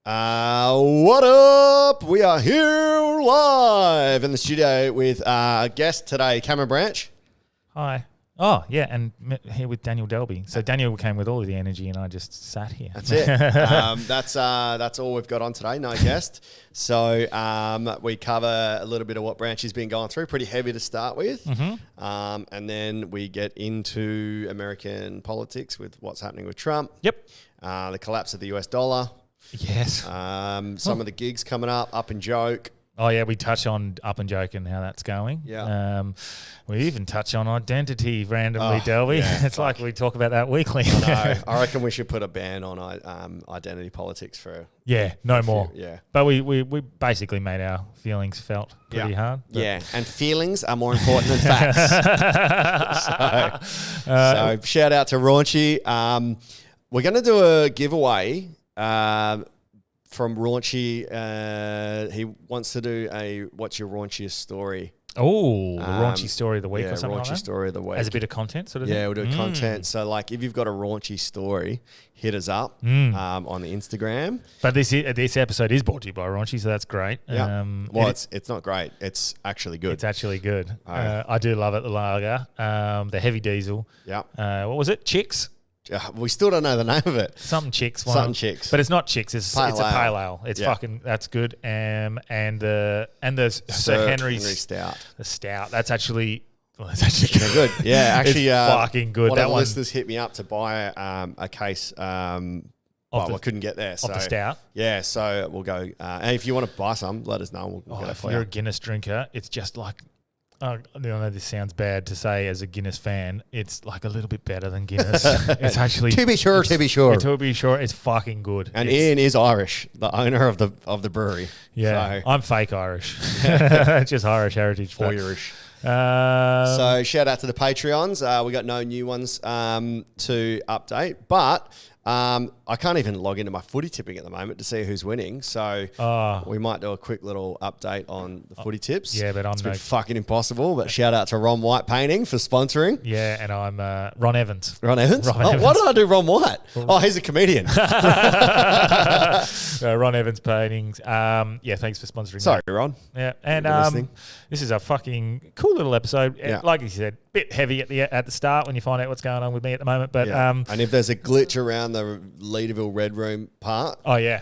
What up? We are here live in the studio with our guest today, Cameron Branch. Hi. Oh, yeah, and here with Daniel Delby. So Daniel came with all of the energy and I just sat here. That's it. That's all we've got on today, no guest. So we cover a little bit of what Branchy's been going through, pretty heavy to start with. Mm-hmm. And then we get into American politics with what's happening with Trump. Yep. The collapse of the US dollar. Yes. Some of the gigs coming up and joke. Oh, yeah, we touch on Up and Joke and how that's going. Yeah. We even touch on identity randomly, Delby. Yeah, it's like we talk about that weekly. I reckon we should put a ban on identity politics for... no more. Yeah. But we basically made our feelings felt pretty hard. Yeah, and feelings are more important than facts. So shout out to Raunchy. We're going to do a giveaway from Raunchy. He wants to do a what's your raunchiest story. Oh, raunchy story of the week or something like that? Raunchy story of the week. As a bit of content sort of thing? Yeah, we'll do content. So like if you've got a raunchy story, hit us up on the Instagram. But this episode is brought to you by Raunchy, so that's great. Yeah. It's not great. It's actually good. It's actually good. I do love it, the lager. The heavy diesel. Yeah. What was it? Chicks? We still don't know the name of it. Something Chicks. Chicks. But it's not Chicks. It's a pale ale. It's fucking, that's good. And the Sir Henry's Stout. The stout. That's actually good. Yeah, actually, it's fucking good. One that of the one, listeners hit me up to buy a case. I couldn't get there. Of the stout? Yeah, so we'll go. And if you want to buy some, let us know. We'll get it if for you're you. a Guinness drinker, it's just like, I know this sounds bad to say as a Guinness fan, it's like a little bit better than Guinness. It's actually to be sure. To be sure, it's fucking good. And Ian is Irish, the owner of the brewery. Yeah, so. I'm fake Irish, just Irish heritage. Irish. So shout out to the Patreons. We got no new ones to update, but I can't even log into my footy tipping at the moment to see who's winning. So we might do a quick little update on the footy tips. Yeah, but it's been fucking impossible. But shout out to Ron White Painting for sponsoring. Yeah, and I'm Ron Evans. Ron Evans? Why did I do Ron White? Oh, he's a comedian. Ron Evans Paintings. Thanks for sponsoring. Sorry, Ron. Yeah, and this is a fucking cool little episode. Yeah. Like you said, bit heavy at the start when you find out what's going on with me at the moment. But and if there's a glitch around the Leaderville Red Room part, the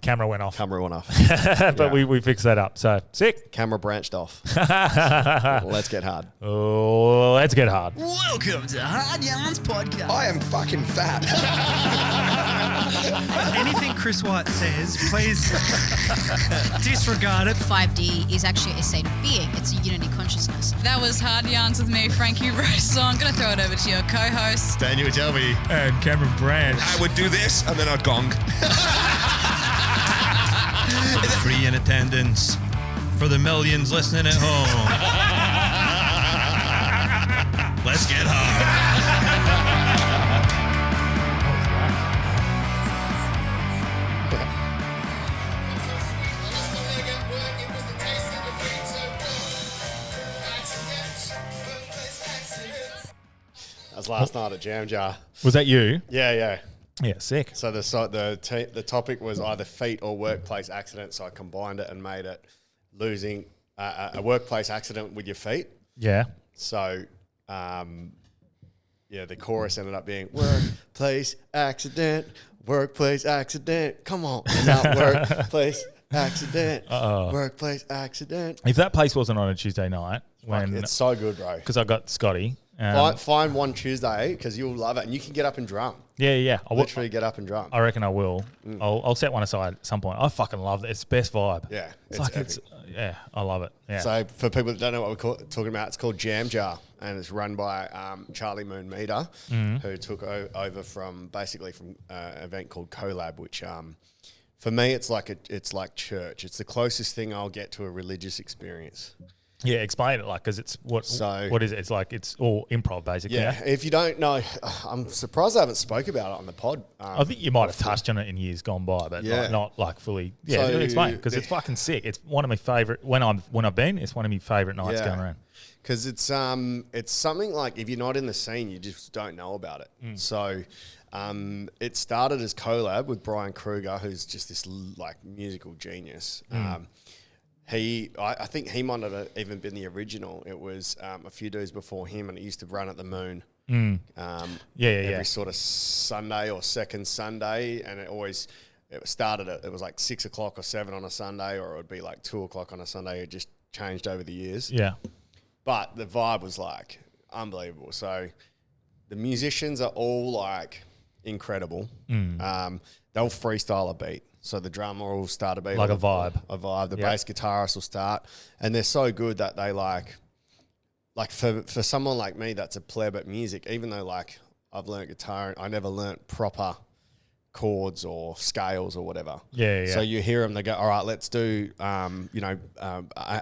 camera went off. But we fixed that up. So sick. Camera branched off. Let's get hard. Oh, let's get hard. Welcome to Hard Yarns Podcast. I am fucking fat. Anything Chris White says, please disregard it. 5D is actually a state of being. It's a unity consciousness. That was Hard Yarns with me, Frankie Rose. So I'm going to throw it over to your co-host, Daniel Delby. And Cameron Branch. I would do this and then I'd gong. Free in attendance for the millions listening at home. Let's get hard. That was last night at Jam Jar. Was that you? Yeah. Yeah, sick. So the topic was either feet or workplace accident. So I combined it and made it losing a workplace accident with your feet. Yeah. So, the chorus ended up being workplace accident, come on, not workplace accident, workplace accident. If that place wasn't on a Tuesday night, it's so good, bro. Because I got Scotty. Find one Tuesday because you'll love it, and you can get up and drum. Yeah. I'll literally get up and drum. I reckon I will. I'll set one aside at some point. I fucking love it. It's the best vibe. Yeah, I love it. Yeah. So for people that don't know what we're talking about, it's called Jam Jar, and it's run by Charlie Moon Meter, who took over from an event called Collab, which for me it's like church. It's the closest thing I'll get to a religious experience. Yeah, explain it, because it's what is it? It's like it's all improv, basically. Yeah, if you don't know, I'm surprised I haven't spoke about it on the pod. I think you might have touched on it in years gone by, but not fully. Yeah, so, explain because it's fucking sick. It's one of my favorite when I've been. It's one of my favorite nights going around. Because it's something like if you're not in the scene, you just don't know about it. So It started as collab with Brian Kruger, who's just this like musical genius. I think he might not have even been the original. It was a few days before him, and it used to run at the Moon. Every sort of Sunday or second Sunday, and it started at, it was like 6 o'clock or 7 on a Sunday, or it would be like 2 o'clock on a Sunday. It just changed over the years. Yeah. But the vibe was like unbelievable. So the musicians are all like incredible. They'll freestyle a beat. So the drummer will start a beat. Like a vibe. The bass guitarist will start. And they're so good that they like for someone like me that's a pleb at music, even though like I've learnt guitar, I never learnt proper chords or scales or whatever. Yeah. So you hear them, they go, all right, let's do, A minor. Yeah,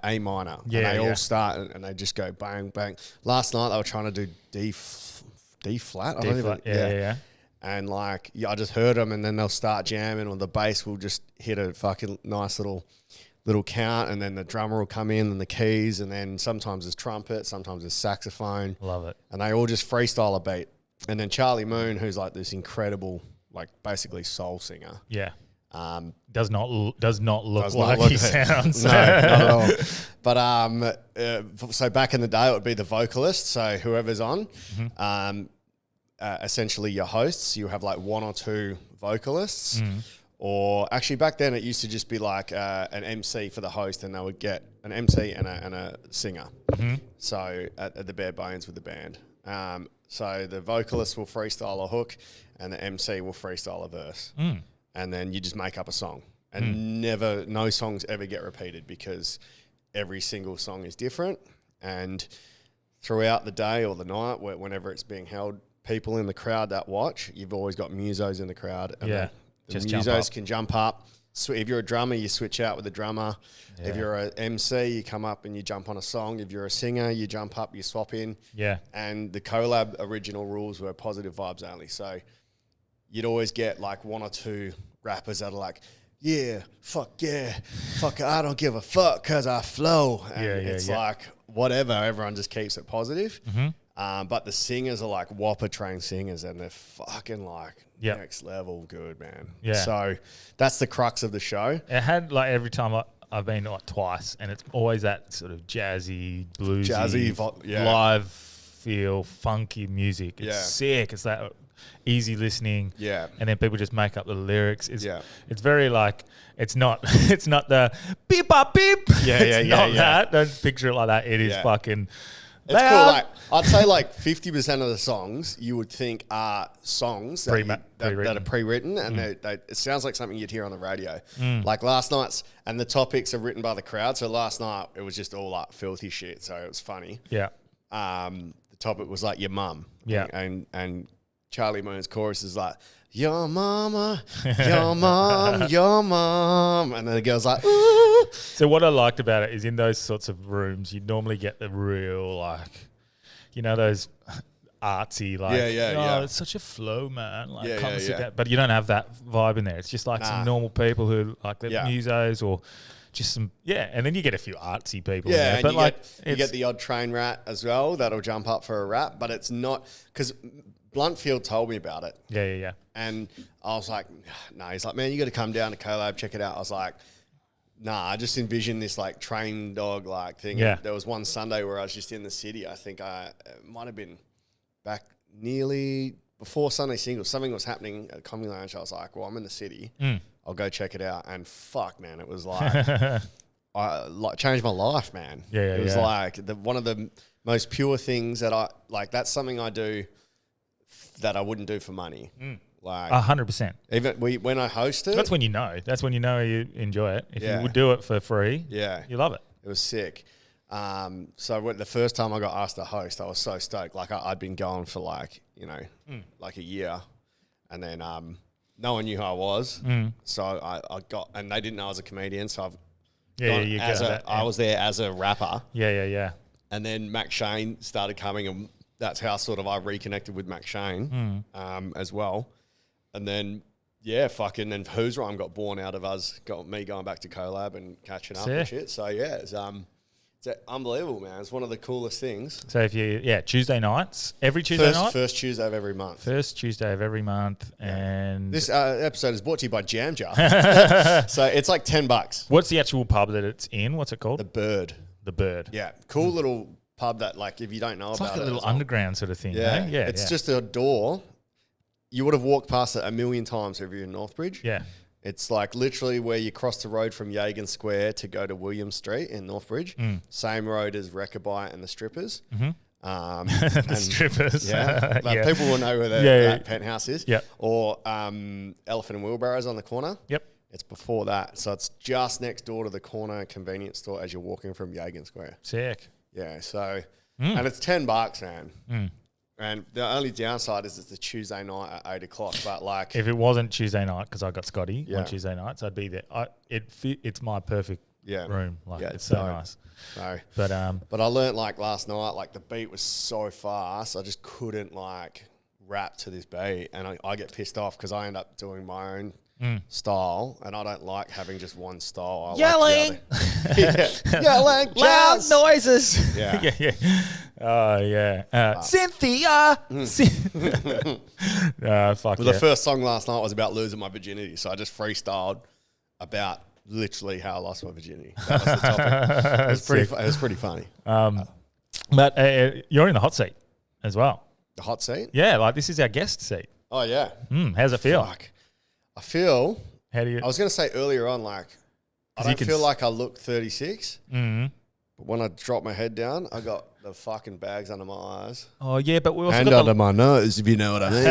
and they all start and they just go bang, bang. Last night they were trying to do D flat. Yeah. And like, I just heard them, and then they'll start jamming, or the bass will just hit a fucking nice little count, and then the drummer will come in, and the keys, and then sometimes there's trumpet, sometimes there's saxophone. Love it. And they all just freestyle a beat. And then Charlie Moon, who's like this incredible, like basically soul singer. Yeah. Does not look like look he sounds. No, not at all. But so back in the day, it would be the vocalist. So whoever's on, essentially your hosts. You have like one or two vocalists, or actually back then it used to just be like an MC for the host, and they would get an MC and a singer. So at the bare bones with the band. So the vocalist will freestyle a hook, and the MC will freestyle a verse. And then you just make up a song, and no songs ever get repeated, because every single song is different. And throughout the day or the night, whenever it's being held, people in the crowd that watch, you've always got musos in the crowd. And the just musos can jump up. So if you're a drummer, you switch out with the drummer. Yeah. If you're an MC, you come up and you jump on a song. If you're a singer, you jump up, you swap in. Yeah. And the collab original rules were positive vibes only. So you'd always get like one or two rappers that are like, yeah, fuck, I don't give a fuck because I flow. And it's like, whatever, everyone just keeps it positive. But the singers are like whopper trained singers, and they're fucking like next level good, man. Yeah. So that's the crux of the show. It had like every time I've been like twice, and it's always that sort of jazzy, bluesy, live feel, funky music. It's sick. It's that easy listening. Yeah. And then people just make up the lyrics. It's very like, it's not the beep bop beep. It's not that. Don't picture it like that. It is fucking. It's cool. Like, I'd say like 50% of the songs you would think are songs that are pre-written, and it sounds like something you'd hear on the radio. Like last night's, and the topics are written by the crowd. So last night it was just all like filthy shit. So it was funny. Yeah. The topic was like your mum. Yeah. And Charlie Moon's chorus is like, your mama, your mom, your mom. And then the girl's like, ooh. So what I liked about it is in those sorts of rooms, you normally get the real, like, you know, those artsy, like, it's such a flow, man. Like, come sit down. But you don't have that vibe in there. It's just like some normal people who like the musos, or just some, and then you get a few artsy people in there. But you get the odd train rat as well that'll jump up for a rap, but it's not, because Bluntfield told me about it. Yeah. And I was like, no. He's like, man, you got to come down to collab, check it out. I was like, nah, I just envisioned this like train dog like thing. Yeah. There was one Sunday where I was just in the city. I think it might have been back nearly before Sunday Singles. Something was happening at Comedy Lounge. I was like, well, I'm in the city. I'll go check it out. And fuck, man, it was like, changed my life, man. It was like one of the most pure things that I, like, that's something I do that I wouldn't do for money. Like 100%. Even when I hosted, that's when you know. That's when you know you enjoy it. If you would do it for free, you love it. It was sick. So when the first time I got asked to host, I was so stoked. Like I'd been going for like, like a year, and then no one knew who I was. So I got, and they didn't know I was a comedian. So I was there as a rapper. Yeah. And then Mac Shane started coming, and that's how sort of I reconnected with Mac Shane as well. And then, then Who's Rhyme got born out of us, got me going back to collab and catching up and shit. So, it's It's unbelievable, man. It's one of the coolest things. So if Tuesday nights, every Tuesday night? First Tuesday of every month. First Tuesday of every month. Yeah. And this episode is brought to you by Jam Jar. So it's like $10. What's the actual pub that it's in? What's it called? The Bird. The Bird. Yeah. Cool little pub that, like, if you don't know it's about it. It's like a little underground sort of thing. Yeah. Eh? Yeah. It's just a door. You would have walked past it a million times if you're in Northbridge. Yeah. It's like literally where you cross the road from Yagan Square to go to William Street in Northbridge. Same road as Rechabite and the Strippers. The Strippers. Yeah. Like people will know where that penthouse is. Yep. Or Elephant and Wheelbarrows on the corner. Yep. It's before that. So it's just next door to the corner convenience store as you're walking from Yagan Square. Sick. Yeah. So, and it's $10, man. And the only downside is it's a Tuesday night at 8 o'clock. But like, if it wasn't Tuesday night, because I got Scotty on Tuesday nights, I'd be there. It's my perfect room. Like it's so nice. No, but I learnt like last night, like the beat was so fast, I just couldn't like rap to this beat, and I get pissed off because I end up doing my own style, and I don't like having just one style. Yelling, yelling, loud noises. Yeah, Cynthia. Fuck. The first song last night was about losing my virginity, so I just freestyled about literally how I lost my virginity. That was the topic. It was pretty funny. But you're in the hot seat as well. The hot seat? Yeah, like this is our guest seat. Oh yeah. How's it feel? Fuck. I feel. How do you? I was going to say earlier on, like, I don't feel like I look 36. Mm-hmm. But when I drop my head down, I got the fucking bags under my eyes. Oh yeah, but we also and got under my nose, if you know what I mean.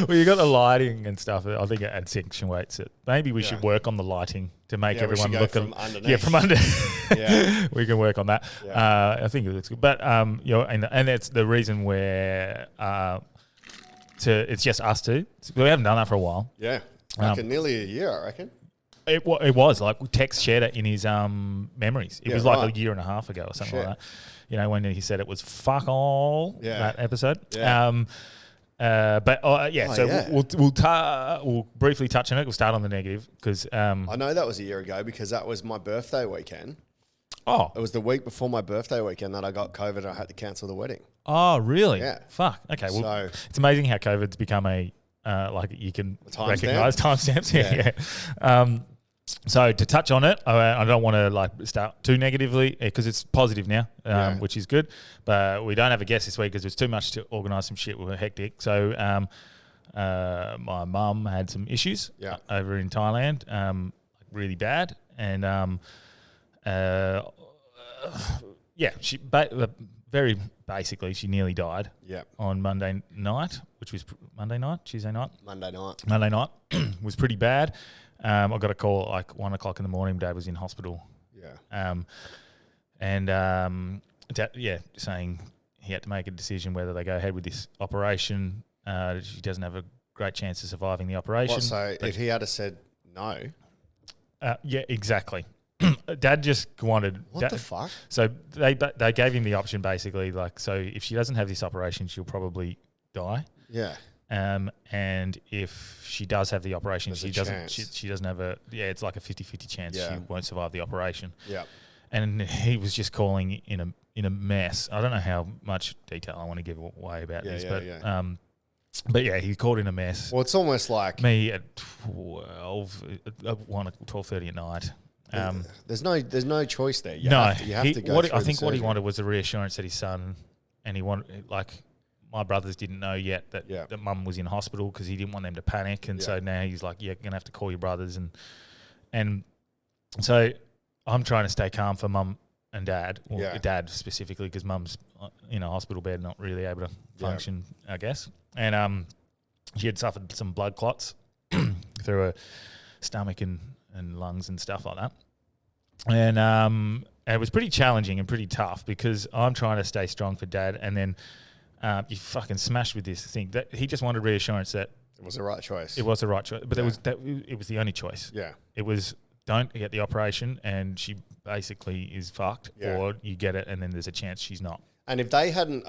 Well, you got the lighting and stuff. I think it accentuates it. Maybe we should work on the lighting to make everyone look from underneath. Yeah, from under. Yeah, we can work on that. Yeah. I think it looks good. But and that's the reason where it's just us two. We haven't done that for a while. Yeah, like nearly a year, I reckon. It was like Tex shared it in his memories. It was like a year and a half ago or something like that. You know, when he said it was fuck all that episode. Yeah. We'll briefly touch on it. We'll start on the negative because I know that was a year ago because that was my birthday weekend. Oh, it was the week before my birthday weekend that I got COVID and I had to cancel the wedding. Oh, really? Yeah. Fuck. Okay. Well, it's amazing how COVID's become a like you can recognize timestamps. Yeah. So to touch on it, I don't want to like start too negatively because it's positive now, which is good. But we don't have a guest this week because it's too much to organise some shit. We were hectic. So my mum had some issues over in Thailand, really bad, and she very basically she nearly died. On Monday night, which was Tuesday night. Monday night was pretty bad. I got a call at like 1 o'clock in the morning. Dad was in hospital. Saying he had to make a decision whether they go ahead with this operation. She doesn't have a great chance of surviving the operation. So if he had said no? Yeah, exactly. Dad just wanted... What the fuck? So they gave him the option basically, like, so if she doesn't have this operation, she'll probably die. Yeah. And if she does have the operation, There's she doesn't have a... Yeah, it's like a 50-50 chance she won't survive the operation. Yeah. And he was just calling in a mess. I don't know how much detail I want to give away about this, but yeah, he called in a mess. Well, it's almost like... Me at 12:30 at night. There's no choice there. You no, have to go through I think what he surgery. wanted was a reassurance that his son, and he wanted, like, my brothers didn't know yet that mum was in hospital because he didn't want them to panic, and so now he's like, you're gonna have to call your brothers, and so I'm trying to stay calm for mum and dad, or dad specifically because mum's in a hospital bed, not really able to function, I guess, and she had suffered some blood clots through her stomach and lungs and stuff like that. And it was pretty challenging and pretty tough because I'm trying to stay strong for dad, and then you fucking smashed with this thing that he just wanted reassurance that it was the right choice. It was the right choice, but it was the only choice. Yeah, it was don't get the operation and she basically is fucked, or you get it and then there's a chance she's not. And if they hadn't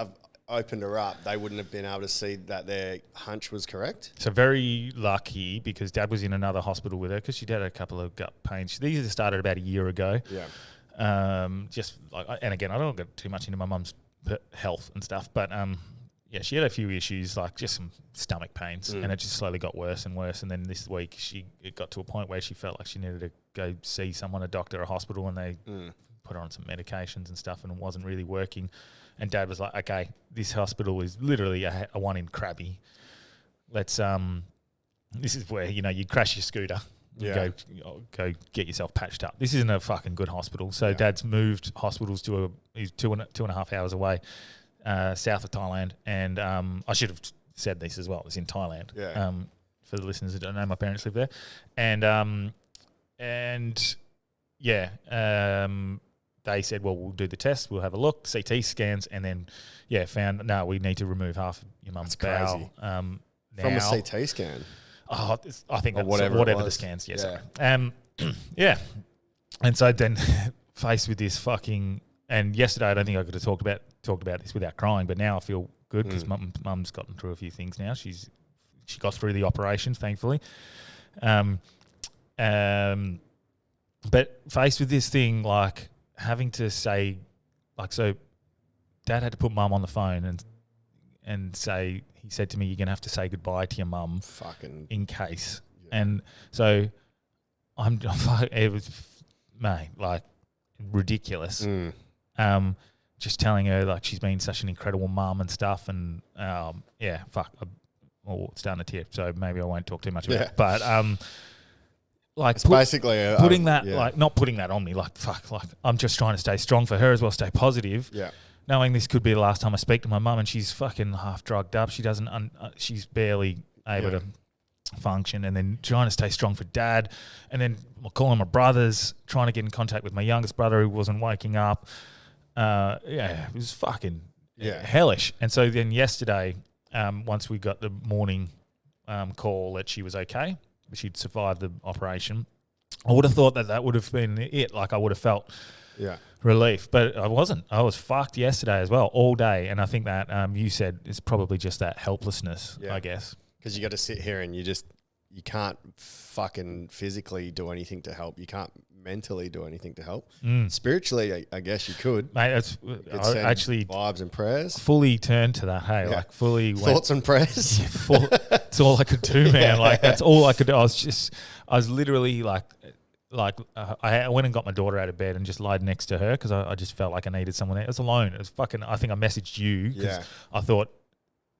opened her up, they wouldn't have been able to see that their hunch was correct. So very lucky because Dad was in another hospital with her because she'd had a couple of gut pains. These started about a year ago. Yeah. Just like, and again, I don't get too much into my mum's health and stuff, but yeah, she had a few issues, like just some stomach pains, and it just slowly got worse and worse. And then this week, it got to a point where she felt like she needed to go see someone, a doctor, a hospital, and they put her on some medications and stuff, and it wasn't really working. And Dad was like, "Okay, this hospital is literally a one in Krabi. Let's this is where you crash your scooter." You go get yourself patched up. This isn't a fucking good hospital. So Dad's moved hospitals to he's 2.5 hours away, south of Thailand. And I should have said this as well. It's in Thailand. Yeah. For the listeners who don't know, my parents live there. They said, well, we'll do the test. We'll have a look, CT scans, and then found we need to remove half of your mum's bowel. From a CT scan. Oh, I think that's whatever the scans. Yes. Yeah. And so then faced with this fucking, and yesterday I don't think I could have talked about this without crying, but now I feel good because mum's gotten through a few things now. She got through the operations, thankfully. But faced with this thing, like having to say, like, so Dad had to put Mum on the phone and say, he said to me, "You're going to have to say goodbye to your mum in case." Yeah. And so it was, mate, like ridiculous. Just telling her like she's been such an incredible mum and stuff. And it's starting to tear. So maybe I won't talk too much about it. But like it's basically putting that, like not putting that on me, like I'm just trying to stay strong for her as well, stay positive. Yeah. Knowing this could be the last time I speak to my mum, and she's fucking half drugged up. She doesn't. She's barely able to function, and then trying to stay strong for Dad, and then calling my brothers, trying to get in contact with my youngest brother who wasn't waking up. It was fucking hellish. And so then yesterday, once we got the morning call that she was okay, she'd survived the operation, I would have thought that would have been it. Like I would have felt. Yeah. Relief, but I wasn't. I was fucked yesterday as well, all day, and I think that you said it's probably just that helplessness, I guess. Because you got to sit here and you can't fucking physically do anything to help. You can't mentally do anything to help. Spiritually, I guess you could. Mate, I actually vibes and prayers. Fully turned to that. Hey, like fully thoughts and prayers. That's all I could do, man. Like that's all I could do. I was literally like. I went and got my daughter out of bed and just lied next to her because I just felt like I needed someone there. It was alone. It was fucking. I think I messaged you because I thought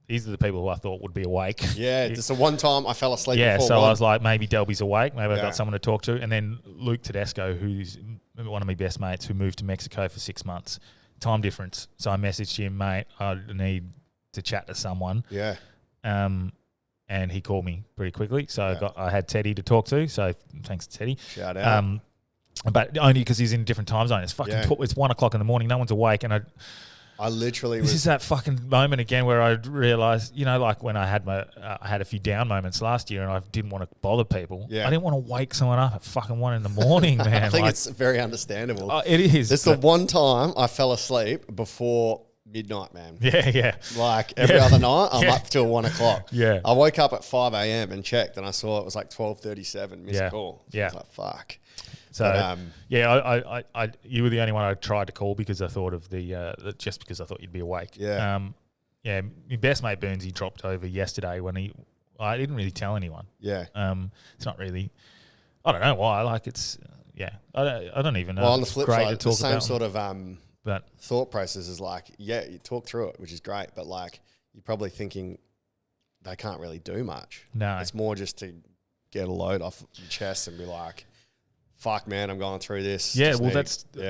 these are the people who I thought would be awake. Yeah, just the one time I fell asleep. Yeah, so I was like, maybe Delby's awake. Maybe I got someone to talk to. And then Luke Tedesco, who's one of my best mates, who moved to Mexico for 6 months, time difference. So I messaged him, mate. I need to chat to someone. Yeah. And he called me pretty quickly. So I had Teddy to talk to. So thanks to Teddy. Shout out. But only because he's in a different time zone. It's fucking it's 1 o'clock in the morning. No one's awake. And I literally this is that fucking moment again where I realised, like when I had I had a few down moments last year and I didn't want to bother people. Yeah. I didn't want to wake someone up at fucking 1 in the morning, man. I think it's very understandable. It is. It's the one time I fell asleep before midnight, man. Yeah. Like every other night, I'm up till 1 o'clock. Yeah. I woke up at 5 a.m. and checked, and I saw it was like 12:37 missed call. So I was like, fuck. So I you were the only one I tried to call because I thought of just because I thought you'd be awake. Yeah. My best mate Burnsy dropped over yesterday when I didn't really tell anyone. Yeah. It's not really. I don't know why. Like it's I don't even know. Well, on the flip side, the same sort of but thought process is like, you talk through it, which is great, but like you're probably thinking they can't really do much. No. It's more just to get a load off your chest and be like, fuck, man, I'm going through this. Yeah,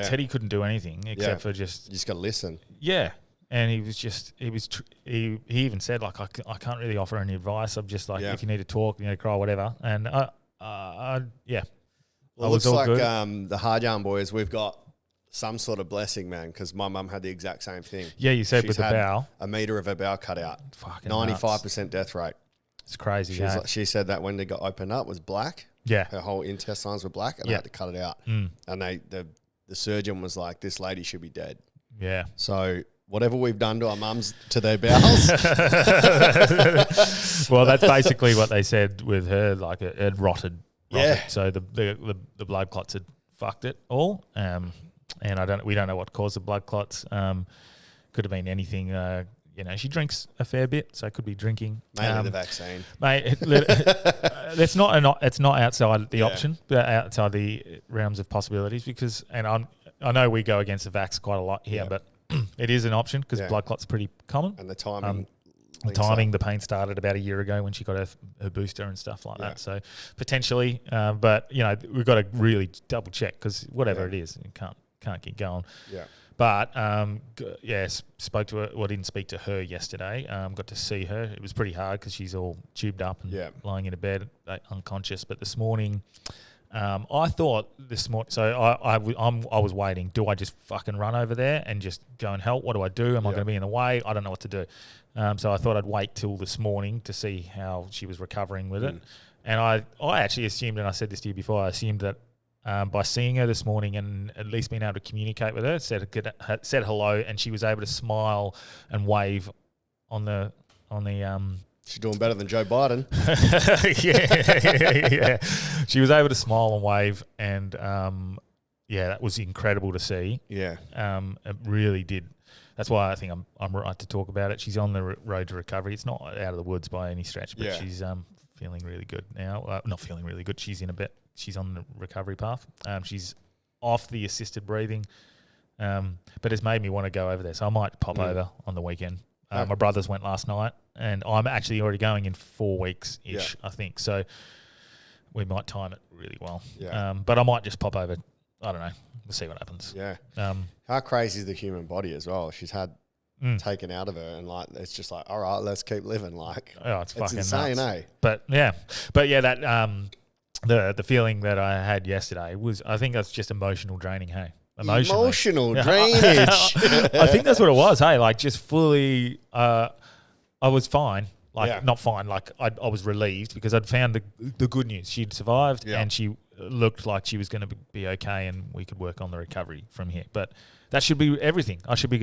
Teddy couldn't do anything except for just... You just got to listen. Yeah. And he was just, he even said, like, I can't really offer any advice. I'm just like, if you need to talk, you need to cry, whatever. And Well, it looks like the Hard Yarn boys, we've got some sort of blessing, man, because my mum had the exact same thing. Yeah, you said with the bowel. A metre of her bowel cut out. Fucking 95% death rate. It's crazy. She said that when they got opened up was black. Yeah. Her whole intestines were black and they had to cut it out. And the surgeon was like, this lady should be dead. Yeah. So whatever we've done to our mums, to their bowels. Well, that's basically what they said with her. Like it rotted. Yeah. So the blood clots had fucked it all. and we don't know what caused the blood clots. Could have been anything. She drinks a fair bit, so it could be drinking. Mainly the vaccine, mate. It's not outside the option, but outside the realms of possibilities. Because, and I know we go against the vax quite a lot here, but it is an option because blood clots are pretty common. And the timing. The pain started about a year ago when she got her booster and stuff like that. So potentially, but we've got to really double check because whatever it is, you can't keep going. Yeah. But spoke to her. Well, didn't speak to her yesterday. Got to see her. It was pretty hard because she's all tubed up and lying in a bed, unconscious. But this morning, I thought this morning. So I was waiting. Do I just fucking run over there and just go and help? What do I do? Am I going to be in the way? I don't know what to do. So I thought I'd wait till this morning to see how she was recovering with it. And I actually assumed, and I said this to you before, I assumed that by seeing her this morning and at least being able to communicate with her, said hello, and she was able to smile and wave on the. She's doing better than Joe Biden. yeah. She was able to smile and wave, and that was incredible to see. Yeah, it really did. That's why I think I'm right to talk about it. She's on the road to recovery. It's not out of the woods by any stretch, but she's feeling really good now. Not feeling really good. She's She's on the recovery path. She's off the assisted breathing, but it's made me want to go over there. So I might pop over on the weekend. My brothers went last night, and I'm actually already going in 4 weeks-ish, I think. So we might time it really well. Yeah. But I might just pop over. I don't know. We'll see what happens. Yeah. How crazy is the human body as well? She's had taken out of her, and it's just like, all right, let's keep living. It's fucking insane, nuts. But that the feeling that I had yesterday was, I think that's just emotional draining. Hey, emotional drainage. I think that's what it was. Hey, just fully. I was fine. Not fine. I was relieved because I'd found the good news. She'd survived, and she looked like she was going to be okay, and we could work on the recovery from here. But that should be everything. I should be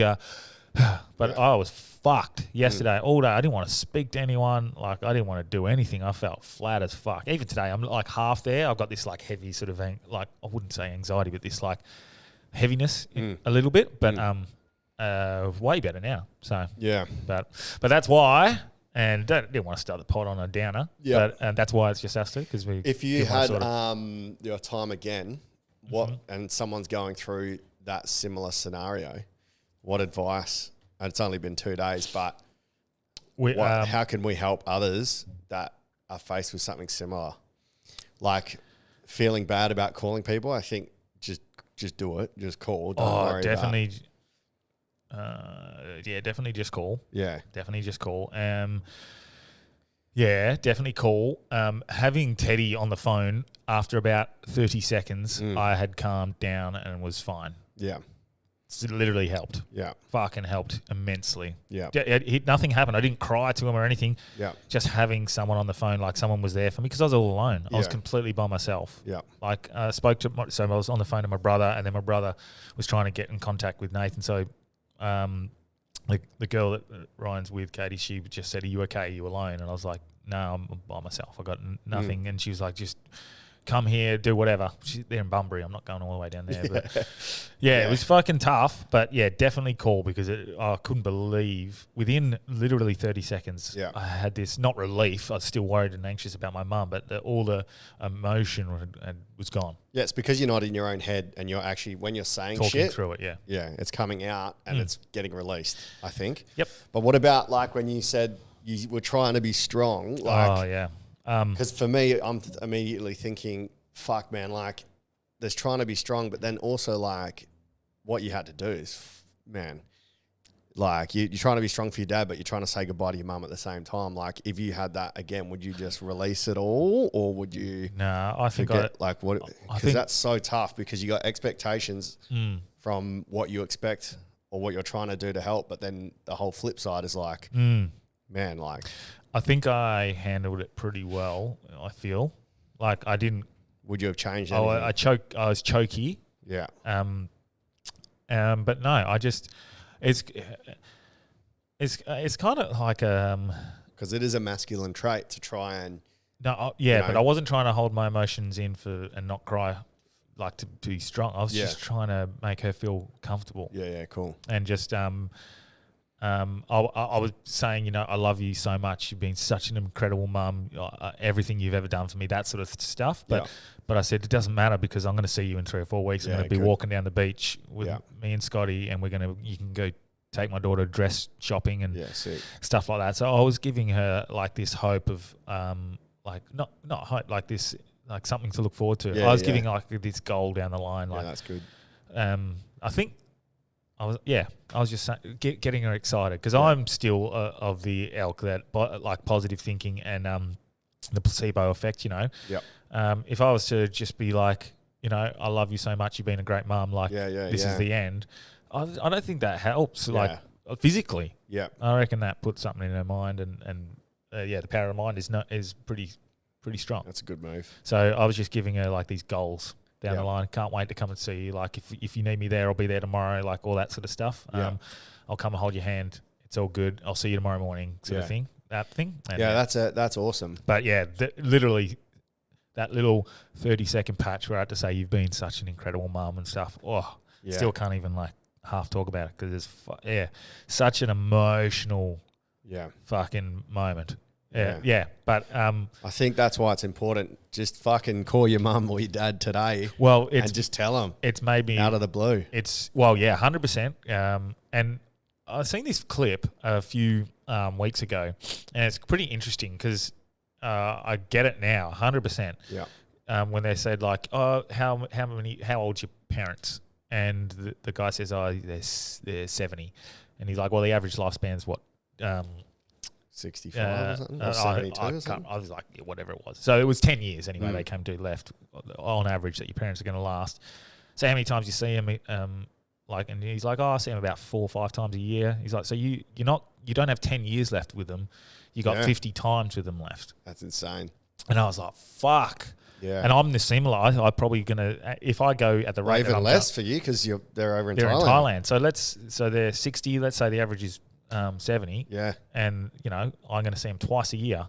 but I was fucked yesterday all day. I didn't want to speak to anyone. I didn't want to do anything. I felt flat as fuck. Even today, I'm half there. I've got this heavy sort of I wouldn't say anxiety, but this heaviness a little bit. But way better now. So but that's why. And didn't want to start the pod on a downer. Yeah. But that's why it's just us two, because we. If you had your time again, and someone's going through that similar scenario, what advice? And it's only been 2 days, but how can we help others that are faced with something similar? Feeling bad about calling people, I think just do it. Just call. Don't worry definitely. Definitely just call. Yeah. Definitely just call. Definitely call. Having Teddy on the phone after about 30 seconds, I had calmed down and was fine. Yeah. It literally helped. Yeah. Fucking helped immensely. Yeah. Nothing happened. I didn't cry to him or anything. Yeah. Just having someone on the phone, someone was there for me, because I was all alone. I was completely by myself. Yeah. I spoke to so I was on the phone to my brother, and then my brother was trying to get in contact with Nathan. So the girl that Ryan's with, Katie, she just said, "Are you okay? Are you alone?" And I was like, "No, I'm by myself. I got nothing." And she was like, "Just come here, do whatever." They're in Bunbury. I'm not going all the way down there. But it was fucking tough. But definitely call, because I couldn't believe within literally 30 seconds, I had this, not relief. I was still worried and anxious about my mum, but all the emotion was gone. Yeah, it's because you're not in your own head, and you're actually, when you're saying talking shit through it. Yeah, it's coming out and it's getting released, I think. Yep. But what about when you said you were trying to be strong? Because for me, I'm immediately thinking, fuck, man, there's trying to be strong, but then also what you had to do is, man, you're trying to be strong for your dad, but you're trying to say goodbye to your mum at the same time. If you had that again, would you just release it all, or would you? No, I think what? Because that's so tough, because you got expectations from what you expect or what you're trying to do to help, but then the whole flip side is man, I think I handled it pretty well. I feel I didn't. Would you have changed anything? I was choky. Yeah. But no, I just it's kind of because it is a masculine trait to try and but I wasn't trying to hold my emotions in and not cry like to be strong. I was just trying to make her feel comfortable. Yeah, cool. And just I was saying, you know, I love you so much. You've been such an incredible mum. Everything you've ever done for me, that sort of stuff. But I said it doesn't matter because I'm going to see you in 3 or 4 weeks. I'm going to be walking down the beach with me and Scotty, and you can go take my daughter dress shopping and stuff like that. So I was giving her like this hope of like not hope, like this, like something to look forward to. I was giving like this goal down the line. Like that's good. I think. I was just getting her excited because I'm still of the ilk that like positive thinking and the placebo effect, you know. If I was to just be like, you know, I love you so much, you've been a great mum, like this is the end, I don't think that helps, like physically. I reckon that puts something in her mind and the power of mind is pretty strong. That's a good move. So I was just giving her like these goals down the line. Can't wait to come and see you. Like if you need me there, I'll be there tomorrow. Like all that sort of stuff. I'll come and hold your hand. It's all good. I'll see you tomorrow morning. Sort of thing. That thing. And that's awesome. But literally that little 30-second patch where I had to say you've been such an incredible mum and stuff. Still can't even like half talk about it because it's such an emotional fucking moment. But I think that's why it's important. Just fucking call your mum or your dad today. Well, and just tell them. It's maybe out of the blue. 100%. And I've seen this clip a few weeks ago, and it's pretty interesting because I get it now, 100%. When they said like, oh, how old's your parents? And the guy says, oh, they're 70, and he's like, well, the average lifespan's what? 65 or something? Or 72 or something? I was like, whatever it was. So it was 10 years anyway they came to left on average that your parents are going to last. So how many times you see them? And he's like, I see them about 4 or 5 times a year. He's like, so you don't have 10 years left with them. You got 50 times with them left. That's insane. And I was like, fuck. Yeah. And I'm the similar. I'm probably going to, if I go at the rate. Even less for you because they're over in Thailand. So they're 60. Let's say the average is 70. Yeah. And, you know, I'm going to see them twice a year.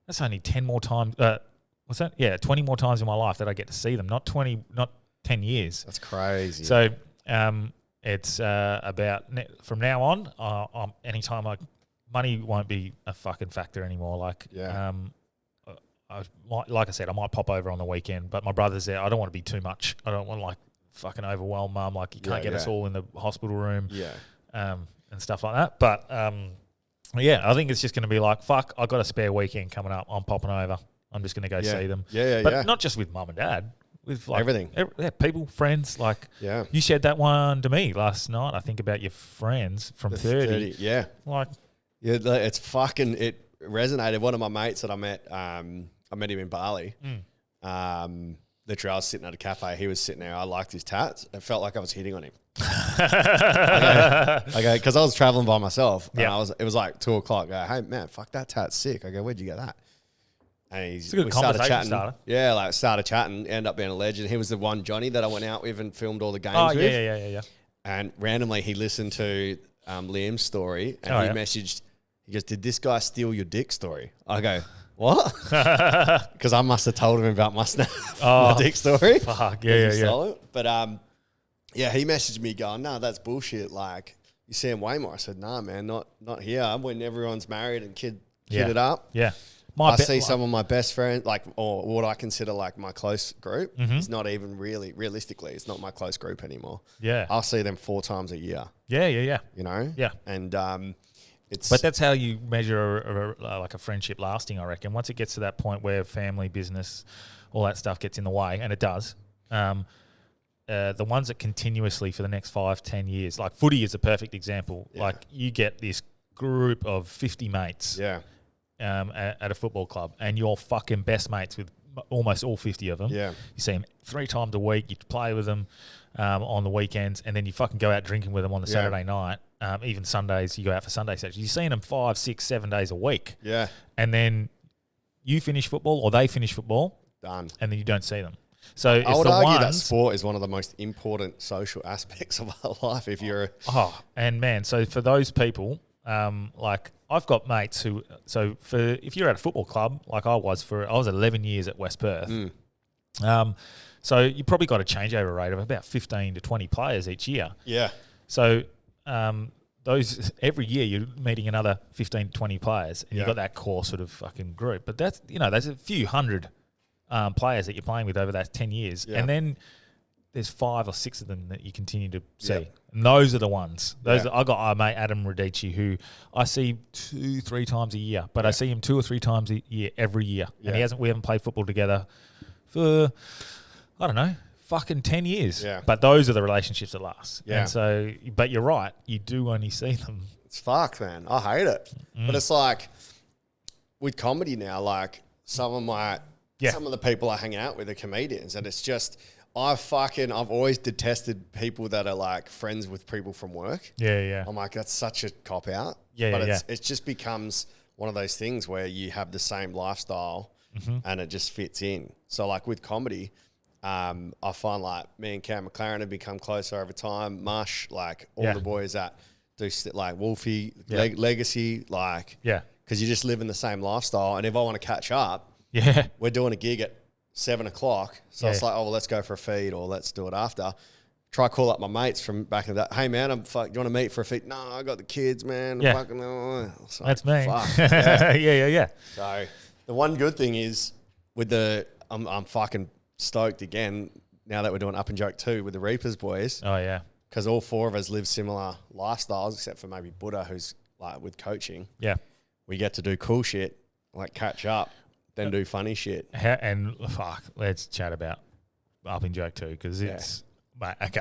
That's only 10 more times. What's that? Yeah, 20 more times in my life that I get to see them. Not 10 years. That's crazy. So it's about from now on, anytime money won't be a fucking factor anymore. Like, like I said, I might pop over on the weekend, but my brother's there. I don't want to be too much. I don't want to like fucking overwhelm mum. Like you can't get us all in the hospital room. And stuff like that. But, I think it's just going to be like, fuck, I've got a spare weekend coming up. I'm popping over. I'm just going to go see them. But not just with mum and dad. With like everything. People, friends. Like, you shared that one to me last night, I think, about your friends from 30. Yeah. Like, it's fucking, it resonated. One of my mates that I met him in Bali. Literally, I was sitting at a cafe. He was sitting there. I liked his tats. It felt like I was hitting on him. Okay, because I was traveling by myself. And it was like 2 o'clock. I go, hey man, fuck that tat's sick. I go, where'd you get that? And it's a good conversation starter. Yeah, like started chatting, ended up being a legend. He was the one Johnny that I went out with and filmed all the games with. Yeah. And randomly he listened to Liam's story and he messaged. He goes, "Did this guy steal your dick story?" I go, "What?" Because I must have told him about my dick story. Fuck yeah. But he messaged me going, "No, that's bullshit. Like, you see him way more." I said, "Nah, man, not here. When everyone's married and kidded up." Yeah. I see some of my best friends, like, or what I consider like my close group. It's not even realistically, it's not my close group anymore. Yeah. I'll see them 4 times a year. Yeah. You know? Yeah. And but that's how you measure like a friendship lasting, I reckon. Once it gets to that point where family, business, all that stuff gets in the way, and it does, the ones that continuously for the next 5-10 years, like footy is a perfect example. Yeah. Like you get this group of 50 mates at a football club, and you're fucking best mates with almost all 50 of them. Yeah. You see them 3 times a week, you play with them on the weekends, and then you fucking go out drinking with them on the Saturday night. Even Sundays, you go out for Sunday sessions. You're seeing them 5, 6, 7 days a week. Yeah. And then you finish football or they finish football. Done. And then you don't see them. So it's I would argue that sport is one of the most important social aspects of our life if you're... and man, so for those people, like I've got mates who... So if you're at a football club, like I was 11 years at West Perth, So you probably got a changeover rate of about 15 to 20 players each year. Yeah. So those every year you're meeting another 15 to 20 players, and you've got that core sort of fucking group. But that's there's a few hundred players that you're playing with over that 10 years, and then there's 5 or 6 of them that you continue to see. And those are the ones. I got our mate Adam Radici, who I see 2-3 times a year, but I see him 2 or 3 times a year every year, and we haven't played football together for I don't know, fucking 10 years. Yeah. But those are the relationships that last. Yeah. And so, but you're right, you do only see them. It's fucked, man. I hate it. But it's like with comedy now, like some of the people I hang out with are comedians, and it's just I've always detested people that are like friends with people from work. Yeah, yeah. I'm like, that's such a cop out. Yeah, but yeah, it just becomes one of those things where you have the same lifestyle and it just fits in. So like with comedy, I find like me and Cam McLaren have become closer over time. Mush, like all the boys that do like Wolfie, Legacy, like because you just live in the same lifestyle. And if I want to catch up, we're doing a gig at 7 o'clock. So it's like, oh well, let's go for a feed or let's do it after. Try call up my mates from back in that. Hey man, do you want to meet for a feed? No, I got the kids, man. Yeah. Fucking, so that's me. Fuck, yeah. So the one good thing is with I'm fucking stoked again now that we're doing Up and Joke 2 with the Reapers boys. Oh yeah, because all 4 of us live similar lifestyles, except for maybe Buddha, who's like with coaching. Yeah, we get to do cool shit, like catch up, then do funny shit. And let's chat about Up and Joke 2 because it's. Mate, okay.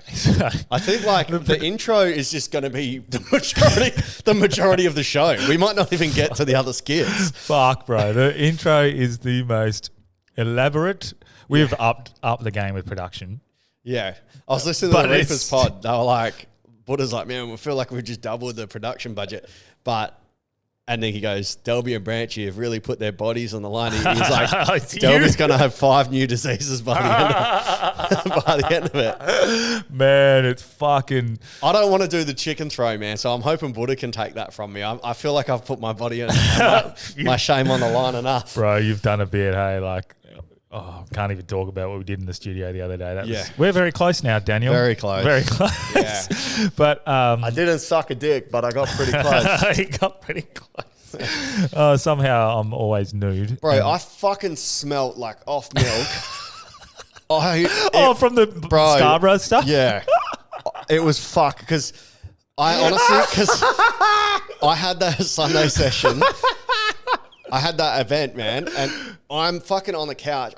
I think like the intro is just going to be the majority of the show. We might not even get to the other skits. Fuck, bro. The intro is the most elaborate. We've upped the game with production. Yeah. I was listening to the Reapers pod. They were like, Buddha's like, man, we feel like we've just doubled the production budget. And then he goes, Delby and Branchy have really put their bodies on the line. He's like, Delby's going to have 5 new diseases by the end of it. Man, it's fucking... I don't want to do the chicken throw, man, so I'm hoping Buddha can take that from me. I feel like I've put my body and my shame on the line enough. Bro, you've done a bit, hey? Like, can't even talk about what we did in the studio the other day. We're very close now, Daniel. Very close. Very close. Yeah. But I didn't suck a dick, but I got pretty close. He got pretty close. Somehow I'm always nude. Bro, I fucking smelt like off milk. From the Scarborough stuff? Yeah. It was because I honestly, because I had that Sunday session. I had that event, man, and I'm fucking on the couch.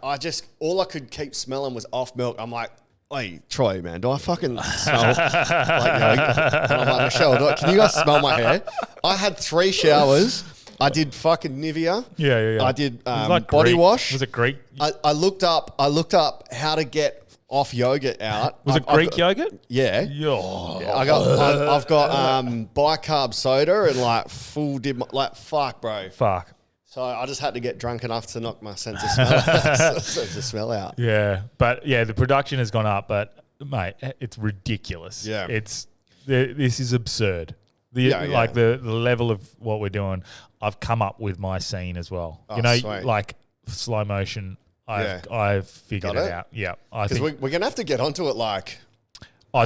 All I could keep smelling was off milk. I'm like, hey, Troy, man, do I fucking smell like yogurt? And I'm like, Michelle, can you guys smell my hair? I had 3 showers. I did fucking Nivea. Yeah. I did like body Greek. wash. Was it Greek? I looked up how to get off yogurt out. Was it Greek yogurt? Yeah. I've got bicarb soda and like fuck, bro. Fuck. So I just had to get drunk enough to knock my sense of smell out. Yeah, but yeah, the production has gone up, but mate, it's ridiculous. Yeah, this is absurd. The level of what we're doing. I've come up with my scene as well. Oh, sweet. Like slow motion. I've figured it out. Yeah, because we're gonna have to get onto it like.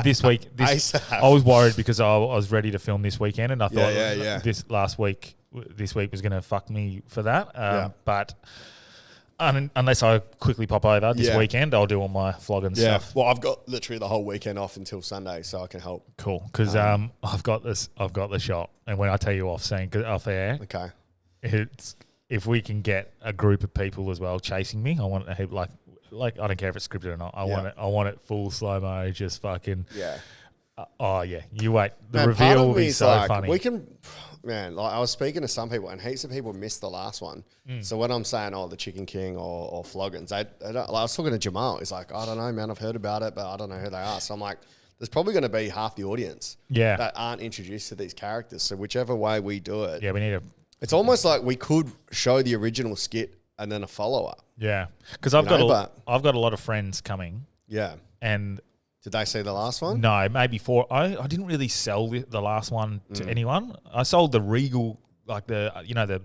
This week, I was worried because I was ready to film this weekend, and I thought this week was going to fuck me for that. But unless I quickly pop over this weekend, I'll do all my vlogging stuff. Well, I've got literally the whole weekend off until Sunday, so I can help. Cool, because I've got the shot, and when I tell you off air, okay, it's if we can get a group of people as well chasing me, I want a heap like I don't care if it's scripted or not. I want it full slow mo, just fucking. Yeah. You wait. The reveal reveal will be so funny. We can, man. Like I was speaking to some people, and heaps of people missed the last one. So when I'm saying, the Chicken King or Floggins, they don't, like I was talking to Jamal. He's like, I don't know, man. I've heard about it, but I don't know who they are. So I'm like, there's probably going to be half the audience, that aren't introduced to these characters. So whichever way we do it, we need It's almost like we could show the original skit and then a follow up. Yeah, because I've got a lot of friends coming. Yeah, and. Did they see the last one? No, maybe 4. I didn't really sell the last one to anyone. I sold the Regal, like the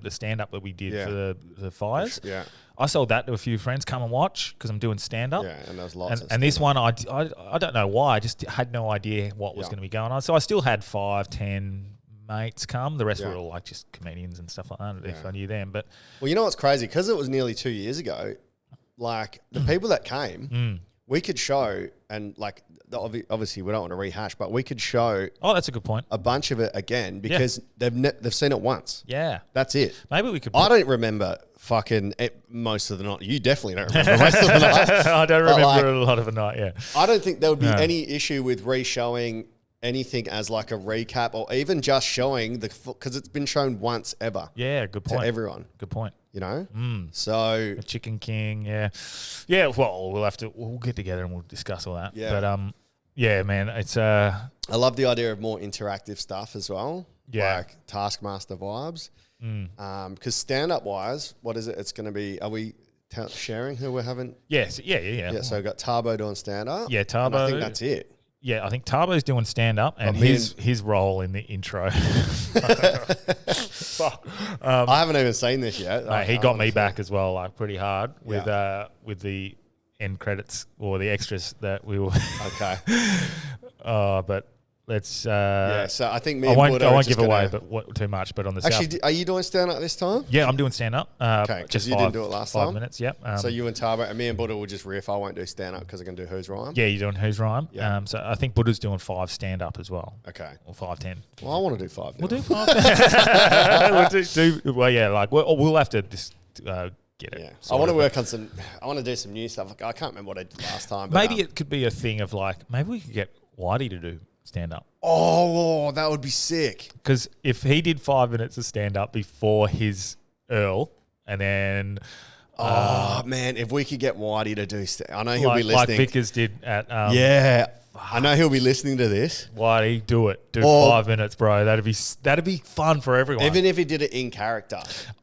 stand up that we did for the fires. Yeah, I sold that to a few friends. Come and watch because I'm doing stand up. Yeah, and there's lots. And this one, I don't know why. I just had no idea what was going to be going on. So I still had 5, 10 mates come. The rest were all like just comedians and stuff like that. If I knew them, but well, you know what's crazy? Because it was nearly 2 years ago. Like the people that came, we could show, and like obviously we don't want to rehash, but we could show. Oh, that's a good point. A bunch of it again because they've seen it once. Yeah, that's it. Maybe we could. I don't remember fucking most of the night. You definitely don't remember most of the night. I don't remember a lot of the night. Yeah, I don't think there would be any issue with re-showing anything as like a recap or even just showing because it's been shown once ever. Yeah, good point. To everyone. Good point. You know, so the Chicken King, yeah. Well, we'll get together and we'll discuss all that. Yeah, but yeah, man, it's I love the idea of more interactive stuff as well. Yeah, like Taskmaster vibes. Because stand up wise, what is it? It's going to be. Are we sharing who we're having? Yes, yeah. Yeah, so we've got Tarbo doing stand up. Yeah, Tarbo. I think that's it. Yeah, I think Tarbo's doing stand-up and his role in the intro. Fuck. I haven't even seen this yet. He got me back as well, like pretty hard with the end credits or the extras that we were. Okay. But let's. So I think I won't give away, too much. But on the actually, are you doing stand up this time? Yeah, I'm doing stand up. Okay, just you didn't do it last time. 5 minutes. Yep. So you and Tarbo and me and Buddha will just riff. I won't do stand up because I can do Who's Rhyme. Yeah, you're doing Who's Rhyme. Yeah. So I think Buddha's doing 5 stand up as well. Okay. Or 5, 10. Well, I want to do 5. We'll do 5. Well, yeah, like we'll have to just get it. Yeah. I want to work on some. I want to do some new stuff. I can't remember what I did last time. But maybe it could be a thing of like maybe we could get Whitey to do stand up. Oh, that would be sick. Because if he did 5 minutes of stand up before his Earl, and then man, if we could get Whitey to do, I know he'll be listening. Like Vickers did at I know he'll be listening to this. Whitey, do it. Do 5 minutes, bro. That'd be fun for everyone. Even if he did it in character.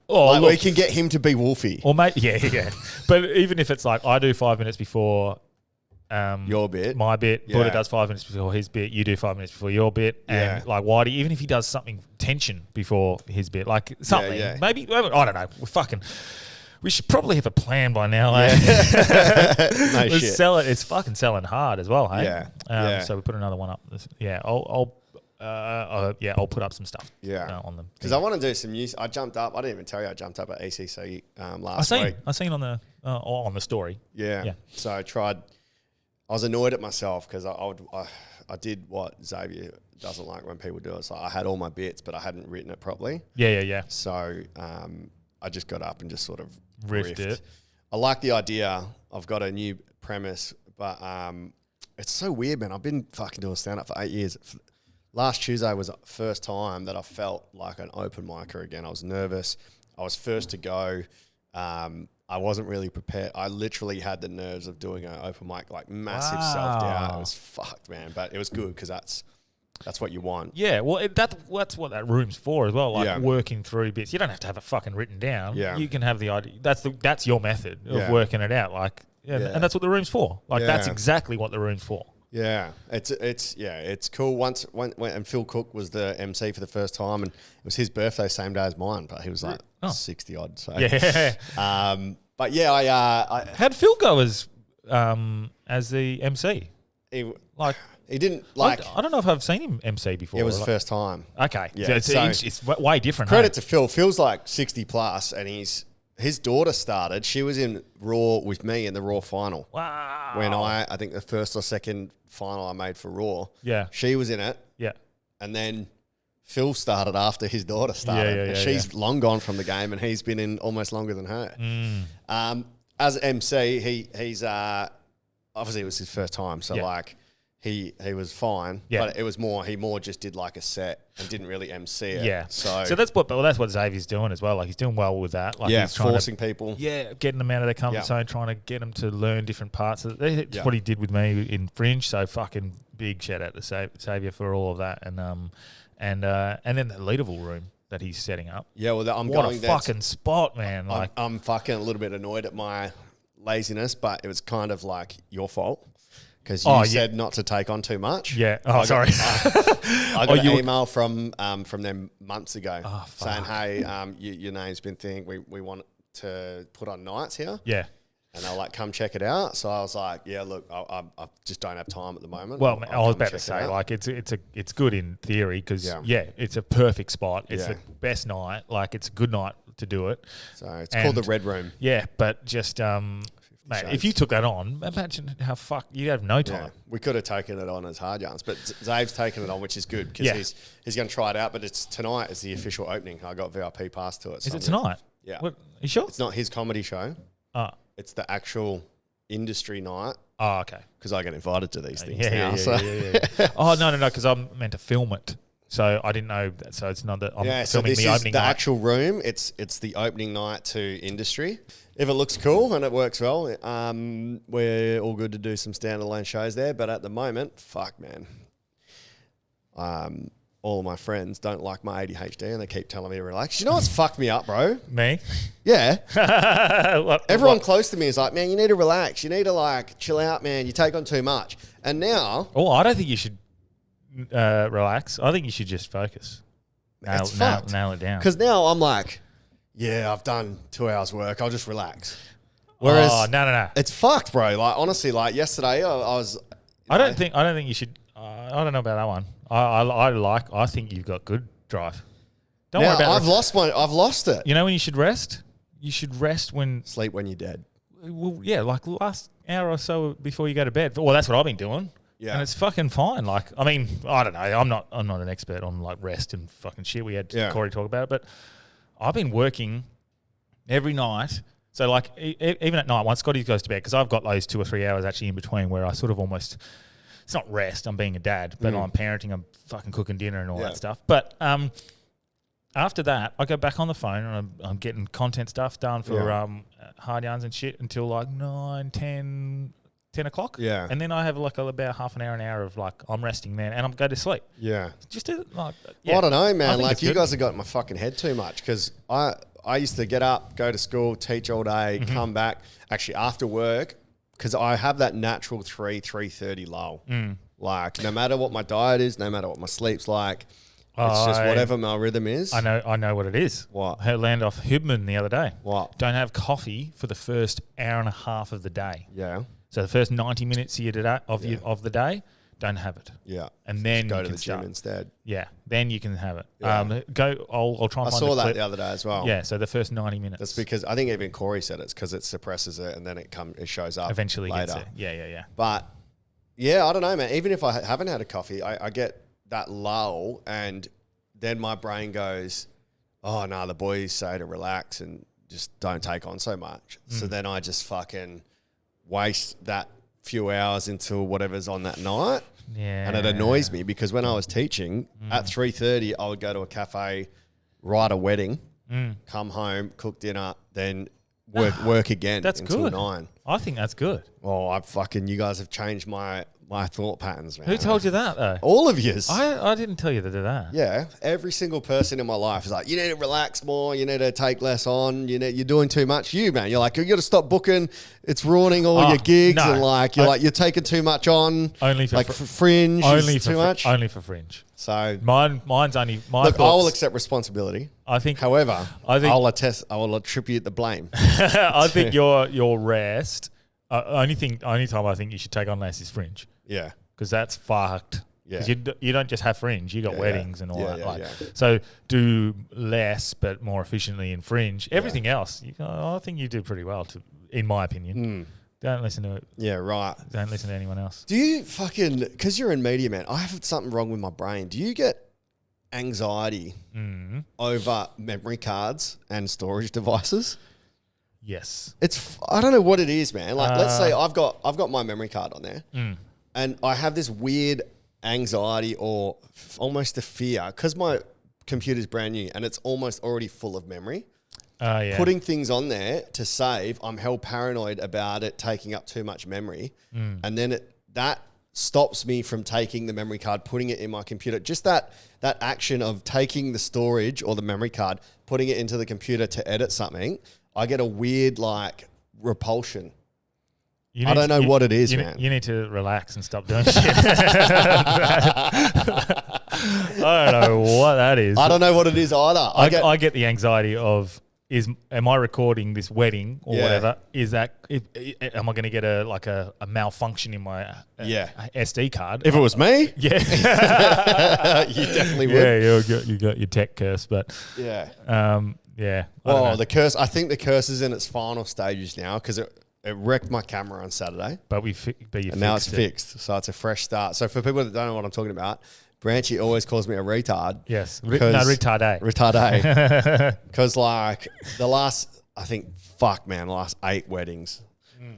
Look, we can get him to be Wolfie. Or yeah. But even if it's like I do 5 minutes before your bit, my bit, Buddha does 5 minutes before his bit, you do 5 minutes before your bit, and like Whitey, even if he does something tension before his bit, like something, maybe I don't know. We should probably have a plan by now. No shit. Sell it. It's fucking selling hard as well. Hey? Yeah. So we put another one up. I'll put up some stuff. On them because I want to do some news. I jumped up. I didn't even tell you I jumped up at ECC last week. I seen on the story. Yeah. So I tried. I was annoyed at myself because I did what Xavier doesn't like when people do it. So I had all my bits, but I hadn't written it properly. Yeah. So I just got up and just sort of riffed it. I like the idea. I've got a new premise, but it's so weird, man. I've been fucking doing stand-up for 8 years. Last Tuesday was the first time that I felt like an open micer again. I was nervous. I was first to go. I wasn't really prepared. I literally had the nerves of doing an open mic, like massive self-doubt. It was fucked, man. But it was good because that's what you want. Yeah, well, that's what that room's for as well, like working through bits. You don't have to have it fucking written down. Yeah. You can have the idea. That's your method of working it out. Like, and that's what the room's for. Like, that's exactly what the room's for. Yeah, it's cool. And Phil Cook was the MC for the first time, and it was his birthday, same day as mine. But he was like 60 odd. So but yeah, I how'd Phil go as the MC? He didn't like. I don't know if I've seen him MC before. It was the first time. Okay, yeah, so it's way different. Credit to Phil. Phil's like 60 plus, and his daughter started. She was in Raw with me in the Raw final. Wow. When I think the first or second final I made for Raw. Yeah. She was in it. Yeah. And then Phil started after his daughter started. She's long gone from the game, and he's been in almost longer than her. As MC, he's obviously it was his first time, so like he was fine. But it was he more just did like a set and didn't really MC it. Yeah. So that's what Xavier's doing as well. Like he's doing well with that. Like he's trying forcing people. Yeah, getting them out of their comfort zone, trying to get them to learn different parts of it. That's what he did with me in Fringe. So fucking big shout out to Xavier for all of that. And then the Leaderville room that he's setting up. Yeah, well, I'm what going a fucking spot, man. Like I'm fucking a little bit annoyed at my laziness, but it was kind of like your fault. Because you said not to take on too much. Yeah. Oh, sorry. I got an email from them months ago saying, "Hey, your name's been thing. We want to put on nights here. Yeah. And they'll like, come check it out. So I was like, yeah, look, I just don't have time at the moment. Well, I was about to say, like, it's good in theory because, it's a perfect spot. It's the best night. Like, it's a good night to do it. So it's called the Red Room. Yeah, but just, mate, if you took that on, imagine how you'd have no time. Yeah, we could have taken it on as hard yarns, but Zave's taken it on, which is good because he's going to try it out. But it's tonight is the official opening. I got VIP pass to it. Is it tonight? Yeah. What, are you sure? It's not his comedy show. It's the actual industry night. Oh, okay. Because I get invited to these things now. Yeah. Oh, no, because I'm meant to film it. So I didn't know that. So it's not that I'm filming the opening night. Actual room. It's the opening night to industry. If it looks cool and it works well, we're all good to do some standalone shows there. But at the moment, fuck, man. All of my friends don't like my ADHD and they keep telling me to relax. You know what's fucked me up, bro? Me? Yeah. Everyone close to me is like, man, you need to relax. You need to like chill out, man. You take on too much. And now... Oh, I don't think you should relax. I think you should just focus. Nail it down. Because now I'm like, yeah, I've done 2 hours work. I'll just relax. Whereas no. It's fucked, bro. Like, honestly, like yesterday I was... I don't think you should... I don't know about that one. I think you've got good drive. Don't worry about it. I've lost it. You know when you should rest? You should rest when... Sleep when you're dead. Well, yeah, like the last hour or so before you go to bed. Well, that's what I've been doing. Yeah. And it's fucking fine. Like, I mean, I don't know. I'm not an expert on like rest and fucking shit. We had Corey talk about it, but I've been working every night. So like even at night, once Scotty goes to bed, because I've got those 2 or 3 hours actually in between where I sort of almost... It's not rest. I'm being a dad, but I'm parenting. I'm fucking cooking dinner and all that stuff. But after that, I go back on the phone and I'm getting content stuff done for hard yarns and shit until like 9, 10 o'clock. Yeah. And then I have like about half an hour of like I'm resting then and I'm go to sleep. Yeah. Just like well, I don't know, man. Like you guys have got my fucking head too much because I used to get up, go to school, teach all day, come back. Actually, after work. Because I have that natural 3:30 lull. Like, no matter what my diet is, no matter what my sleep's like, it's just whatever my rhythm is. I know what it is. What? I learned off Hubman the other day. What? Don't have coffee for the first hour and a half of the day. Yeah. So the first 90 minutes of the day, don't have it. Yeah. And then just go to the gym instead. Yeah. Then you can have it. Yeah. I'll try and find I saw that the other day as well. Yeah. So the first 90 minutes. That's because I think even Corey said it's because it suppresses it and then it shows up eventually later. Gets it. Yeah. But yeah, I don't know, man. Even if I haven't had a coffee, I get that lull and then my brain goes, oh no, the boys say to relax and just don't take on so much. So then I just fucking waste that few hours into whatever's on that night. Yeah. And it annoys me because when I was teaching at 3:30, I would go to a cafe, write a wedding, come home, cook dinner, then work again until good. 9. I think that's good. Well, you guys have changed my thought patterns, man. Who told you that though? All of yous. I didn't tell you to do that. Yeah, every single person in my life is like, you need to relax more, you need to take less on, you're doing too much. You, man, you're like, you got to stop booking. It's ruining all your gigs, and like you're taking too much on. Only for like Fringe. Only for too much. Only for Fringe. So mine's only my. Look, I will accept responsibility. I think. However, I will attribute the blame. I think your rest. Only time I think you should take on less is Fringe. Yeah. Because that's fucked. Yeah. Because you don't just have Fringe, you got weddings and all that. Yeah. So do less but more efficiently in Fringe. Everything else, I think you do pretty well, in my opinion. Don't listen to it. Yeah, right. Don't listen to anyone else. Do you because you're in media, man, I have something wrong with my brain. Do you get anxiety over memory cards and storage devices? Yes. I don't know what it is, man. Like, let's say I've got my memory card on there, and I have this weird anxiety or almost a fear because my computer's brand new and it's almost already full of memory. Putting things on there to save, I'm hell paranoid about it taking up too much memory, and then that stops me from taking the memory card, putting it in my computer. Just that action of taking the storage or the memory card, putting it into the computer to edit something. I get a weird repulsion. I don't know what it is, man. You need to relax and stop doing shit. I don't know what that is. I don't know what it is either. I get the anxiety of am I recording this wedding or whatever? Is that am I going to get a malfunction in my SD card? If it was me, yeah, you definitely would. Yeah, you got your tech curse, but yeah, yeah. Well, the curse. I think the curse is in its final stages now because it wrecked my camera on Saturday. But now it's fixed, so it's a fresh start. So for people that don't know what I'm talking about, Branchy always calls me a retard. Yes. Retardé. Retardé. Because the last 8 weddings,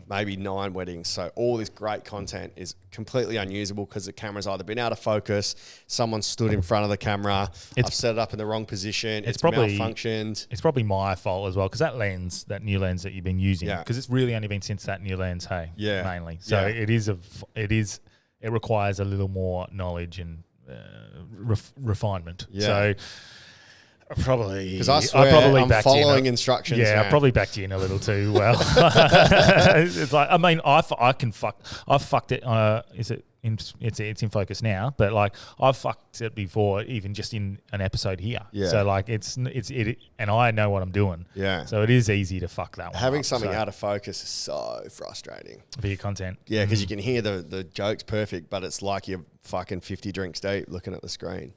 maybe 9 weddings. So all this great content is completely unusable because the camera's either been out of focus, someone stood in front of the camera, I've set it up in the wrong position, it's probably malfunctioned. It's probably my fault as well because that new lens that you've been using, because it's really only been since that new lens, mainly. So it requires a little more knowledge and refinement. Yeah. So probably because I swear I'm following instructions. Yeah, man. I probably backed you in a little too well. It's like I fucked it. It's in focus now, but I've fucked it before, even just in an episode here. Yeah. So and I know what I'm doing. Yeah. So it is easy to fuck that one. Having something out of focus is so frustrating for your content. Yeah, because you can hear the joke's perfect, but it's like you're fucking 50 drinks deep looking at the screen.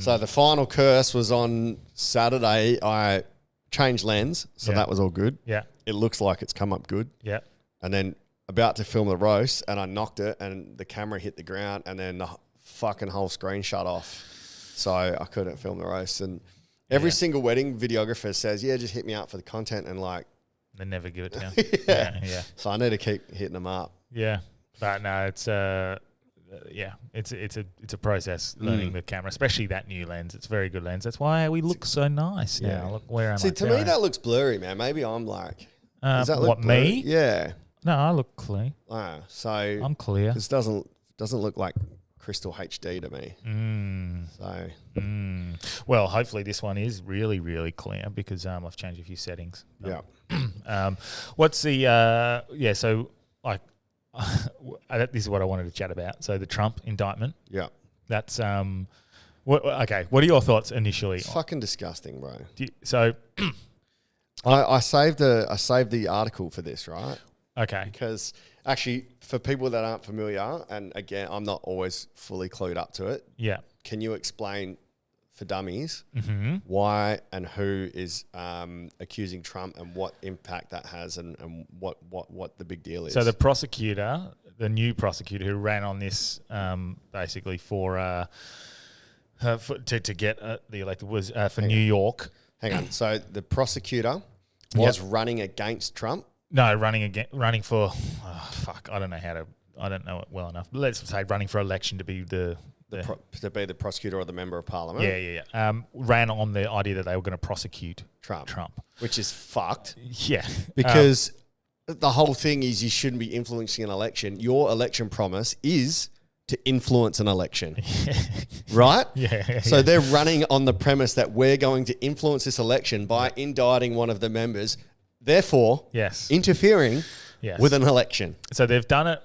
So the final curse was on Saturday. I changed lens, so that was all good. Yeah. It looks like it's come up good. Yeah. And then about to film the roast, and I knocked it, and the camera hit the ground, and then the fucking whole screen shut off. So I couldn't film the roast. And every single wedding videographer says, just hit me up for the content, and they never give it to you. Yeah. So I need to keep hitting them up. Yeah. But no, it's it's a process learning the camera, especially that new lens. It's a very good lens. That's why we look so nice now. Look, where am I? See, to me that looks blurry, man. Maybe I'm does that look blurry? Me? Yeah. No, I look clean. So I'm clear. This doesn't look like crystal HD to me. Well, hopefully this one is really, really clear because I've changed a few settings. What's the So this is what I wanted to chat about. So the Trump indictment. Yeah. That's What are your thoughts initially? It's fucking disgusting, bro. I saved the article for this, right? Okay. Because actually, for people that aren't familiar, and again, I'm not always fully clued up to it. Yeah. Can you explain for dummies why and who is accusing Trump and what impact that has and what the big deal is? So the new prosecutor who ran on this basically to get the elected was for New York. Hang on. So the prosecutor was running against Trump? No, running for I don't know it well enough. But let's say running for election to be the prosecutor or the member of parliament. Yeah. Ran on the idea that they were going to prosecute Trump, which is fucked. Yeah, because the whole thing is you shouldn't be influencing an election. Your election promise is to influence an election, right? Yeah. So they're running on the premise that we're going to influence this election by indicting one of the members. Therefore, interfering with an election. So they've done it.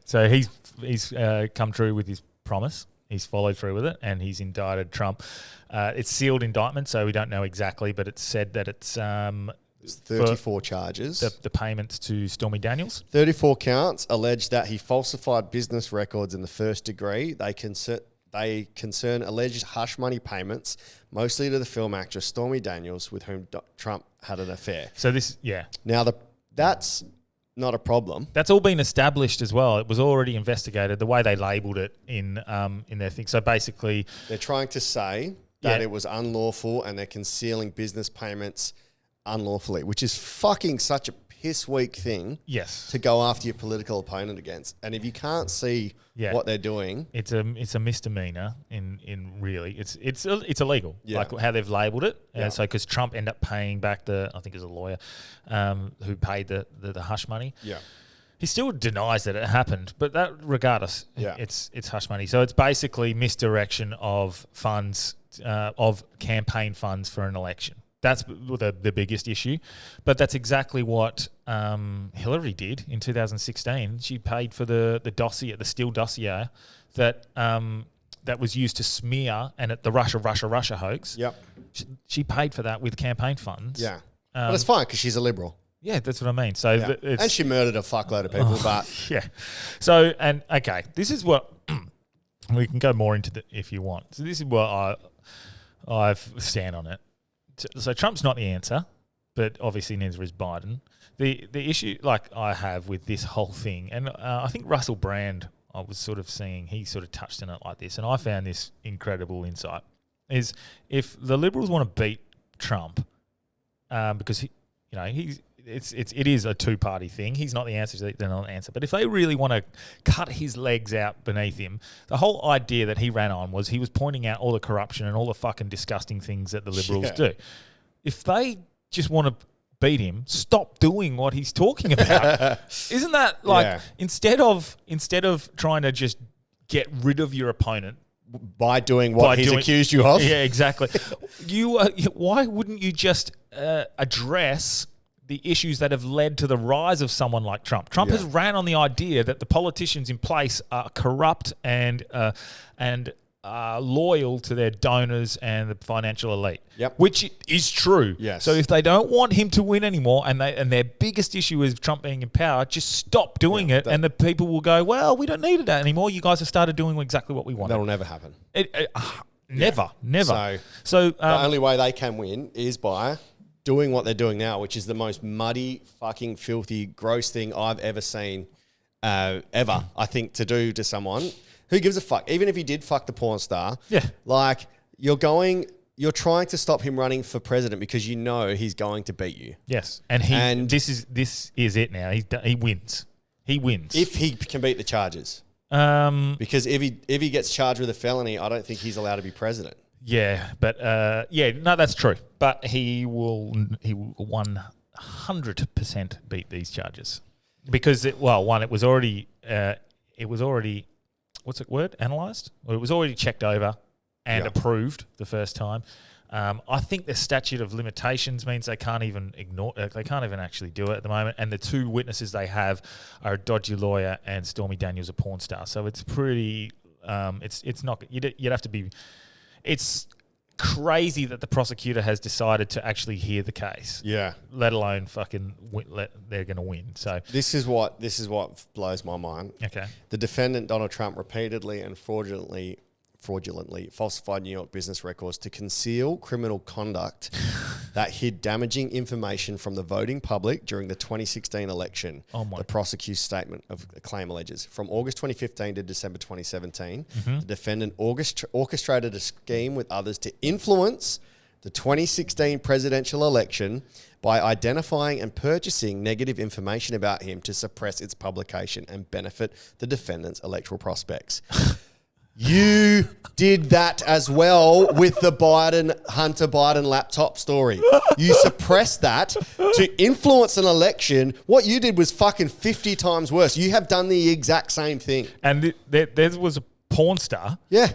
So he's come true with his promise. He's followed through with it, and he's indicted Trump. It's sealed indictment, so we don't know exactly, but it's said that it's 34 charges. The payments to Stormy Daniels. 34 counts allege that he falsified business records in the first degree. They concern alleged hush money payments, mostly to the film actress Stormy Daniels, with whom Trump had an affair. So Now, that's not a problem. That's all been established as well. It was already investigated, the way they labelled it in their thing. So basically, they're trying to say that it was unlawful and they're concealing business payments unlawfully, which is fucking such a piss weak thing to go after your political opponent against. And if you can't see what they're doing, it's a misdemeanor in really it's illegal, like how they've labelled it. And so because Trump ended up paying back I think it was a lawyer who paid the hush money. Yeah. He still denies that it happened, but that regardless, it's hush money. So it's basically misdirection of funds, of campaign funds for an election. That's the biggest issue. But that's exactly what Hillary did in 2016. She paid for the dossier, the Steele dossier that that was used to smear and at the Russia hoax. Yep. She paid for that with campaign funds. Yeah. But it's fine because she's a Liberal. Yeah, that's what I mean. So and she murdered a fuckload of people, but... Yeah. So, and okay, this is what... we can go more into if you want. So this is what I stand on it. So Trump's not the answer, but obviously neither is Biden. The issue like I have with this whole thing, and I think Russell Brand, I was sort of seeing, he sort of touched on it like this, and I found this incredible insight, is if the Liberals want to beat Trump, because it is a two-party thing. He's not the answer. They're not the answer. But if they really want to cut his legs out beneath him, the whole idea that he ran on was he was pointing out all the corruption and all the fucking disgusting things that the Liberals do. If they just want to beat him, stop doing what he's talking about. Isn't that like instead of trying to just get rid of your opponent by doing what he's accused you of? Yeah, exactly. Why wouldn't you just address the issues that have led to the rise of someone like Trump? Trump has ran on the idea that the politicians in place are corrupt and loyal to their donors and the financial elite, which is true. Yes. So if they don't want him to win anymore and their biggest issue is Trump being in power, just stop doing it and the people will go, well, we don't need it anymore. You guys have started doing exactly what we want. That'll never happen. Never. So the only way they can win is by doing what they're doing now, which is the most muddy, fucking filthy, gross thing I've ever seen, ever, I think, to do to someone. Who gives a fuck? Even if he did fuck the porn star, like you're trying to stop him running for president because you know he's going to beat you. Yes, and this is it now. He wins. He wins if he can beat the charges. Because if he gets charged with a felony, I don't think he's allowed to be president. Yeah, but no, that's true. But he will 100% beat these charges because it was already what's the word? Analysed? Well, it was already checked over and approved the first time. I think the statute of limitations means they can't even actually do it at the moment. And the two witnesses they have are a dodgy lawyer and Stormy Daniels, a porn star. So it's pretty. It's not. You'd have to be. It's crazy that the prosecutor has decided to actually hear the case. Yeah. Let alone fucking they're going to win. So this is what blows my mind. Okay. The defendant Donald Trump repeatedly and fraudulently falsified New York business records to conceal criminal conduct that hid damaging information from the voting public during the 2016 election. The prosecutor's statement of the claim alleges. From August 2015 to December 2017, the defendant orchestrated a scheme with others to influence the 2016 presidential election by identifying and purchasing negative information about him to suppress its publication and benefit the defendant's electoral prospects. You did that as well with the Hunter Biden laptop story. You suppressed that to influence an election. What you did was fucking 50 times worse. You have done the exact same thing. And there was a porn star. Yeah.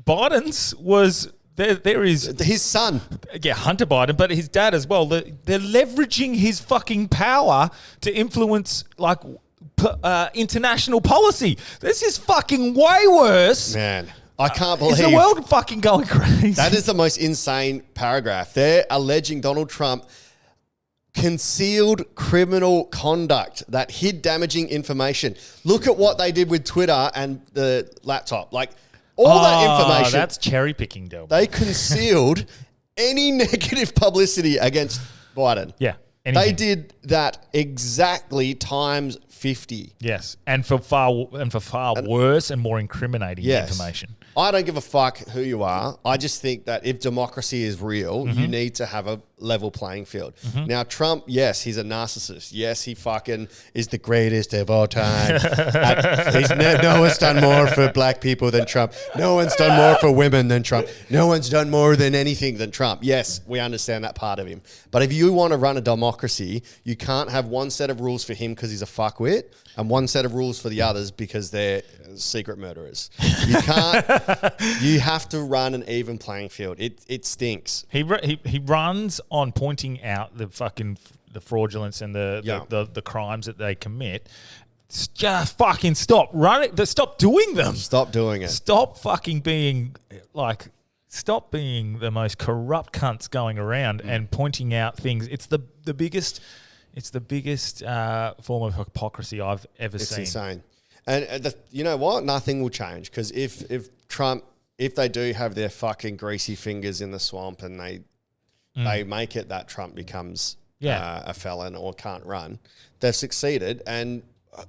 Biden's was... There is... His son. Yeah, Hunter Biden, but his dad as well. They're leveraging his fucking power to influence, like... international policy. This is fucking way worse. Man, I can't believe... Is the world fucking going crazy? That is the most insane paragraph. They're alleging Donald Trump concealed criminal conduct that hid damaging information. Look at what they did with Twitter and the laptop. Like, all that information... That's cherry picking, Delby. They concealed any negative publicity against Biden. Yeah. Anything. They did that exactly times 50. Yes, and for far worse and more incriminating information. I don't give a fuck who you are. I just think that if democracy is real, you need to have a level playing field. Now, Trump, yes, he's a narcissist. Yes, he fucking is the greatest of all time. No one's done more for black people than Trump. No one's done more for women than Trump. No one's done more than anything than Trump. Yes, we understand that part of him. But if you want to run a democracy, you can't have one set of rules for him because he's a fuckwit and one set of rules for the others because they're secret murderers. You can't. You have to run an even playing field. It stinks. He runs on pointing out the fucking the fraudulence and the crimes that they commit Just fucking stop running. Stop doing them. Stop doing it. Stop fucking being stop being the most corrupt cunts going around and pointing out things. It's the biggest. It's the biggest form of hypocrisy I've ever seen. It's insane. And you know what? Nothing will change because if Trump, if they do have their fucking greasy fingers in the swamp and they make it that Trump becomes a felon or can't run, they've succeeded. And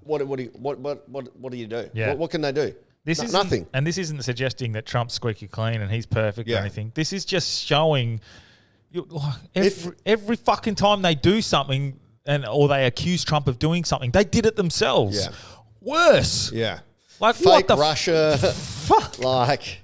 what do you do? Yeah. What can they do? Nothing. And this isn't suggesting that Trump's squeaky clean and he's perfect or anything. This is just showing every fucking time they do something or they accuse Trump of doing something, they did it themselves. Yeah. Worse. Yeah. Like fake what the Russia. Fuck. Like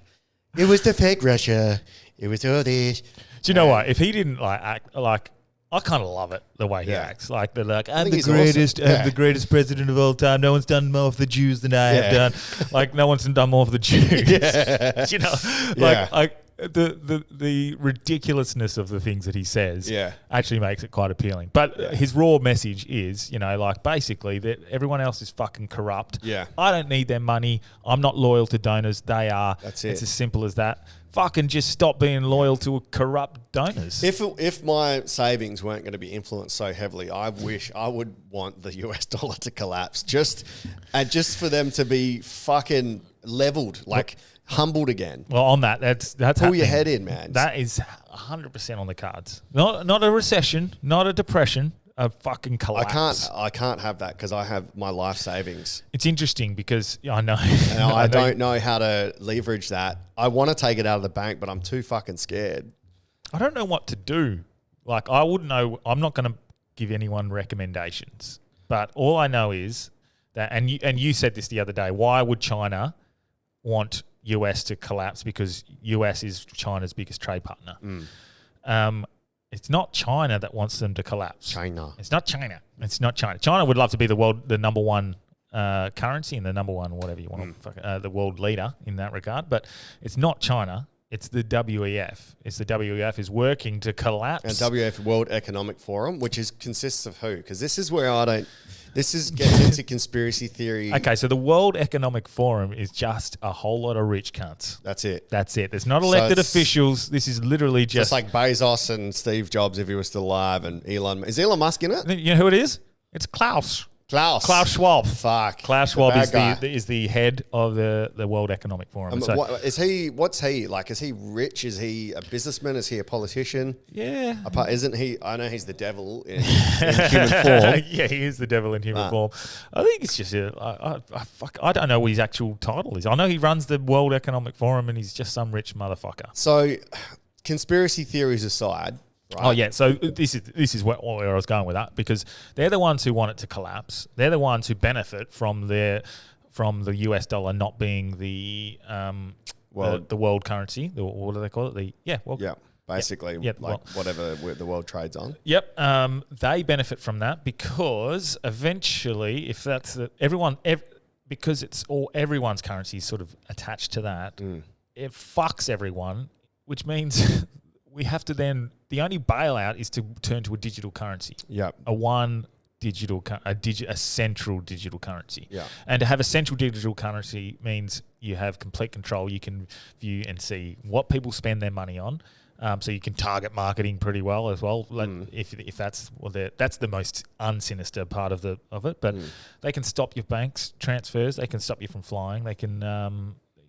it was the fake Russia. It was all this. Do you know what? If he didn't act like, I kind of love it the way he acts. Like they're like, I'm the greatest, awesome. I'm the greatest president of all time. No one's done more for the Jews than I have done. Like no one's done more for the Jews. You know, like the ridiculousness of the things that he says actually makes it quite appealing. But his raw message is, you know, like basically that everyone else is fucking corrupt. Yeah. I don't need their money. I'm not loyal to donors. They are. That's it. It's as simple as that. Fucking just stop being loyal to corrupt donors. If my savings weren't going to be influenced so heavily, I would want the US dollar to collapse just for them to be fucking leveled, like humbled again. Well, on that's pull happening. your head in, man. That is 100% on the cards. Not a recession, not a depression. A fucking collapse. I can't have that because I have my life savings. It's interesting because I know. And I don't know how to leverage that. I want to take it out of the bank, but I'm too fucking scared. I don't know what to do. Like, I wouldn't know. I'm not going to give anyone recommendations. But all I know is that, and you said this the other day, why would China want US to collapse? Because US is China's biggest trade partner. It's not China that wants them to collapse. It's not China. It's not China. China would love to be the number one currency and the number one whatever you want the world leader in that regard. But it's not China. It's the WEF. It's the WEF is working to collapse. And WEF, World Economic Forum, which consists of who? Because this is where gets into conspiracy theory. Okay, so the World Economic Forum is just a whole lot of rich cunts. That's it. There's not elected officials. This is literally just like Bezos and Steve Jobs if he was still alive, and Elon. Is Elon Musk in it? You know who it is? It's Klaus Schwab. Fuck. Klaus Schwab is the head of the World Economic Forum. So, what's he like? Is he rich? Is he a businessman? Is he a politician? Yeah. Isn't he? I know he's the devil in human form. Yeah, he is the devil in human form. I think it's just I don't know what his actual title is. I know he runs the World Economic Forum and he's just some rich motherfucker. So, conspiracy theories aside. Right. Oh yeah, so this is where I was going with that because they're the ones who want it to collapse. They're the ones who benefit from the US dollar not being the world currency. What do they call it? Basically, whatever the world trades on. Yep, they benefit from that because eventually, if that's because it's all everyone's currency is sort of attached to that, it fucks everyone, which means. We have to then, the only bailout is to turn to a digital currency. Yeah. A central digital currency. Yeah. And to have a central digital currency means you have complete control. You can view and see what people spend their money on. So you can target marketing pretty well as well. If that's that's the most unsinister part of it. But they can stop your bank's transfers. They can stop you from flying. They can,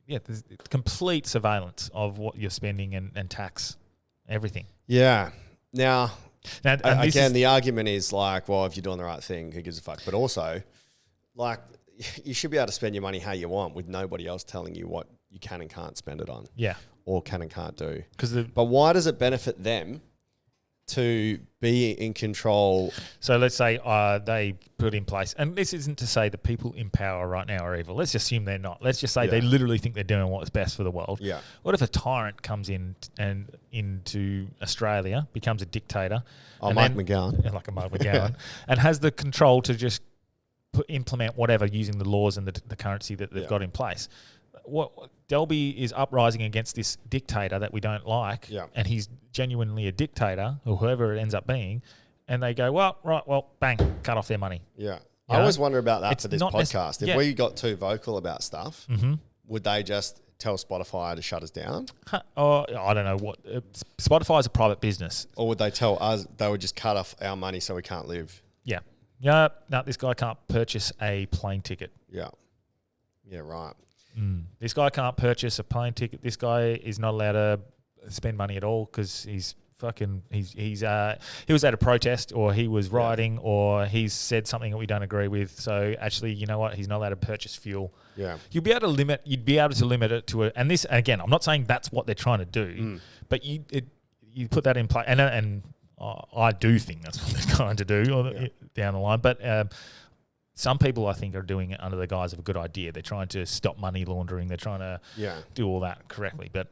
there's complete surveillance of what you're spending and tax. Everything. Yeah. Now again, the argument is like, well, if you're doing the right thing, who gives a fuck? But also, like, you should be able to spend your money how you want with nobody else telling you what you can and can't spend it on. Yeah. Or can and can't do. But why does it benefit them to be in control? So let's say they put in place, and this isn't to say the people in power right now are evil. Let's assume they're not. Let's just say they literally think they're doing what's best for the world. Yeah. What if a tyrant comes in and into Australia, becomes a dictator? Mike McGowan. Like a Mike McGowan. And has the control to just implement whatever using the laws and the currency that they've got in place. What Delby is uprising against this dictator that we don't like, and he's genuinely a dictator, or whoever it ends up being, and they go, well, bang, cut off their money. Yeah. I always wonder about that It's for this not podcast. If yeah. we got too vocal about stuff, would they just tell Spotify to shut us down? Oh, I don't know what. Spotify is a private business. Or would they tell us they would just cut off our money so we can't live? Yeah. Yeah. No, this guy can't purchase a plane ticket. Yeah. Yeah, right. This guy can't purchase a plane ticket. This guy is not allowed to spend money at all because he was at a protest or he was rioting or he's said something that we don't agree with. So actually, you know what? He's not allowed to purchase fuel. Yeah. You'd be able to limit it to and this, again, I'm not saying that's what they're trying to do, but you put that in place. And I do think that's what they're trying to do down the line. But some people, I think, are doing it under the guise of a good idea. They're trying to stop money laundering. They're trying to do all that correctly. But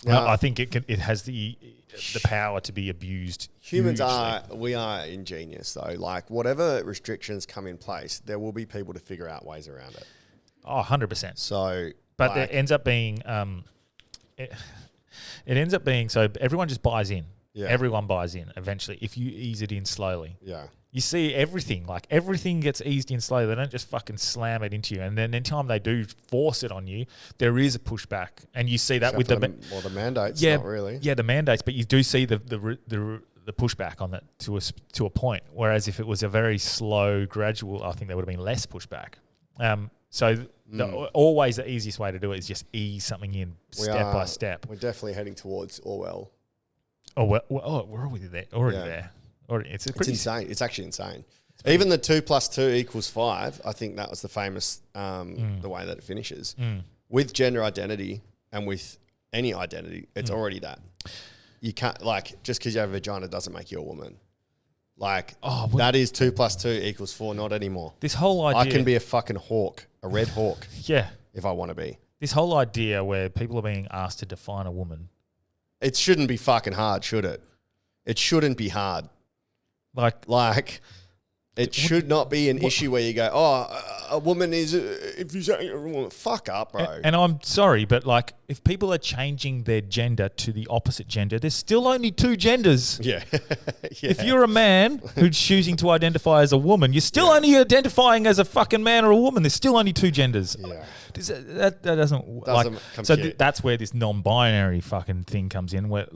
I think it has the power to be abused. Humans we are ingenious though. Like whatever restrictions come in place, there will be people to figure out ways around it. Oh, 100%. So, but it ends up being it ends up being so everyone just buys in. Yeah. Everyone buys in eventually if you ease it in slowly. Yeah. You see everything, like everything gets eased in slowly. They don't just fucking slam it into you. And then anytime they do force it on you, there is a pushback. And you see that with the mandates, not really. Yeah, the mandates, but you do see the pushback on that to a point. Whereas if it was a very slow, gradual, I think there would have been less pushback. Always the easiest way to do it is just ease something in step by step. We're definitely heading towards Orwell. We're already there. There. It's insane. It's actually insane. Even the 2 + 2 = 5, I think that was the famous, the way that it finishes. With gender identity and with any identity, it's already that. You can't, just because you have a vagina doesn't make you a woman. That is 2 + 2 = 4, not anymore. This whole idea. I can be a fucking hawk, a red hawk. Yeah. If I want to be. This whole idea where people are being asked to define a woman. It shouldn't be fucking hard, should it? It shouldn't be hard. It should not be an issue where you go, a woman is, if you say you're a woman, fuck up, bro. And I'm sorry, but if people are changing their gender to the opposite gender, there's still only 2 genders. Yeah. If you're a man who's choosing to identify as a woman, you're still only identifying as a fucking man or a woman. There's still only 2 genders. Yeah. That doesn't so that's where this non-binary fucking thing comes in, where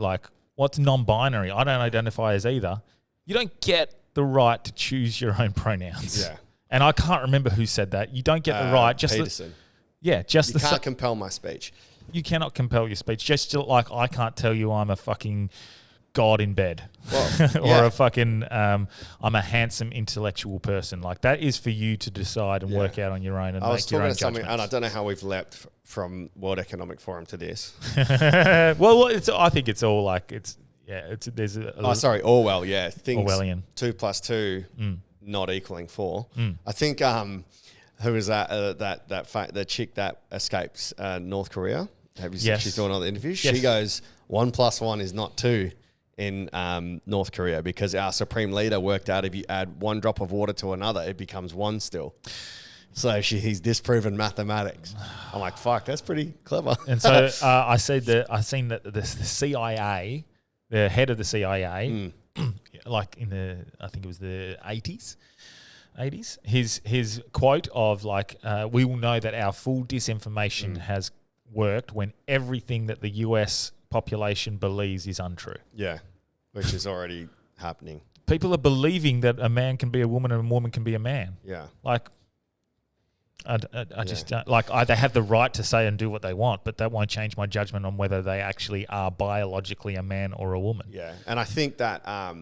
what's non-binary? I don't identify as either. You don't get the right to choose your own pronouns. Yeah. And I can't remember who said that. You don't get the right. Peterson. You can't compel my speech. You cannot compel your speech. Just like I can't tell you I'm a fucking god in bed. Or a fucking I'm a handsome intellectual person. That is for you to decide and work out on your own and make your own judgments. And I don't know how we've leapt from World Economic Forum to this. I think it's all there's Orwell, yeah. Things Orwellian. 2 + 2 not equaling 4. I think who was that? The chick that escapes North Korea. She's doing all the interviews. Yes. She goes 1 + 1 is not 2 in North Korea because our supreme leader worked out if you add 1 drop of water to another, it becomes 1 still. So he's disproven mathematics. I'm like, fuck, that's pretty clever. And so I seen that the CIA, the head of the CIA, in I think it was the 80s, his quote of we will know that our full disinformation has worked when everything that the US population believes is untrue. Yeah, which is already happening. People are believing that a man can be a woman and a woman can be a man. Yeah. I just don't, they have the right to say and do what they want, but that won't change my judgment on whether they actually are biologically a man or a woman. Yeah, and I think that I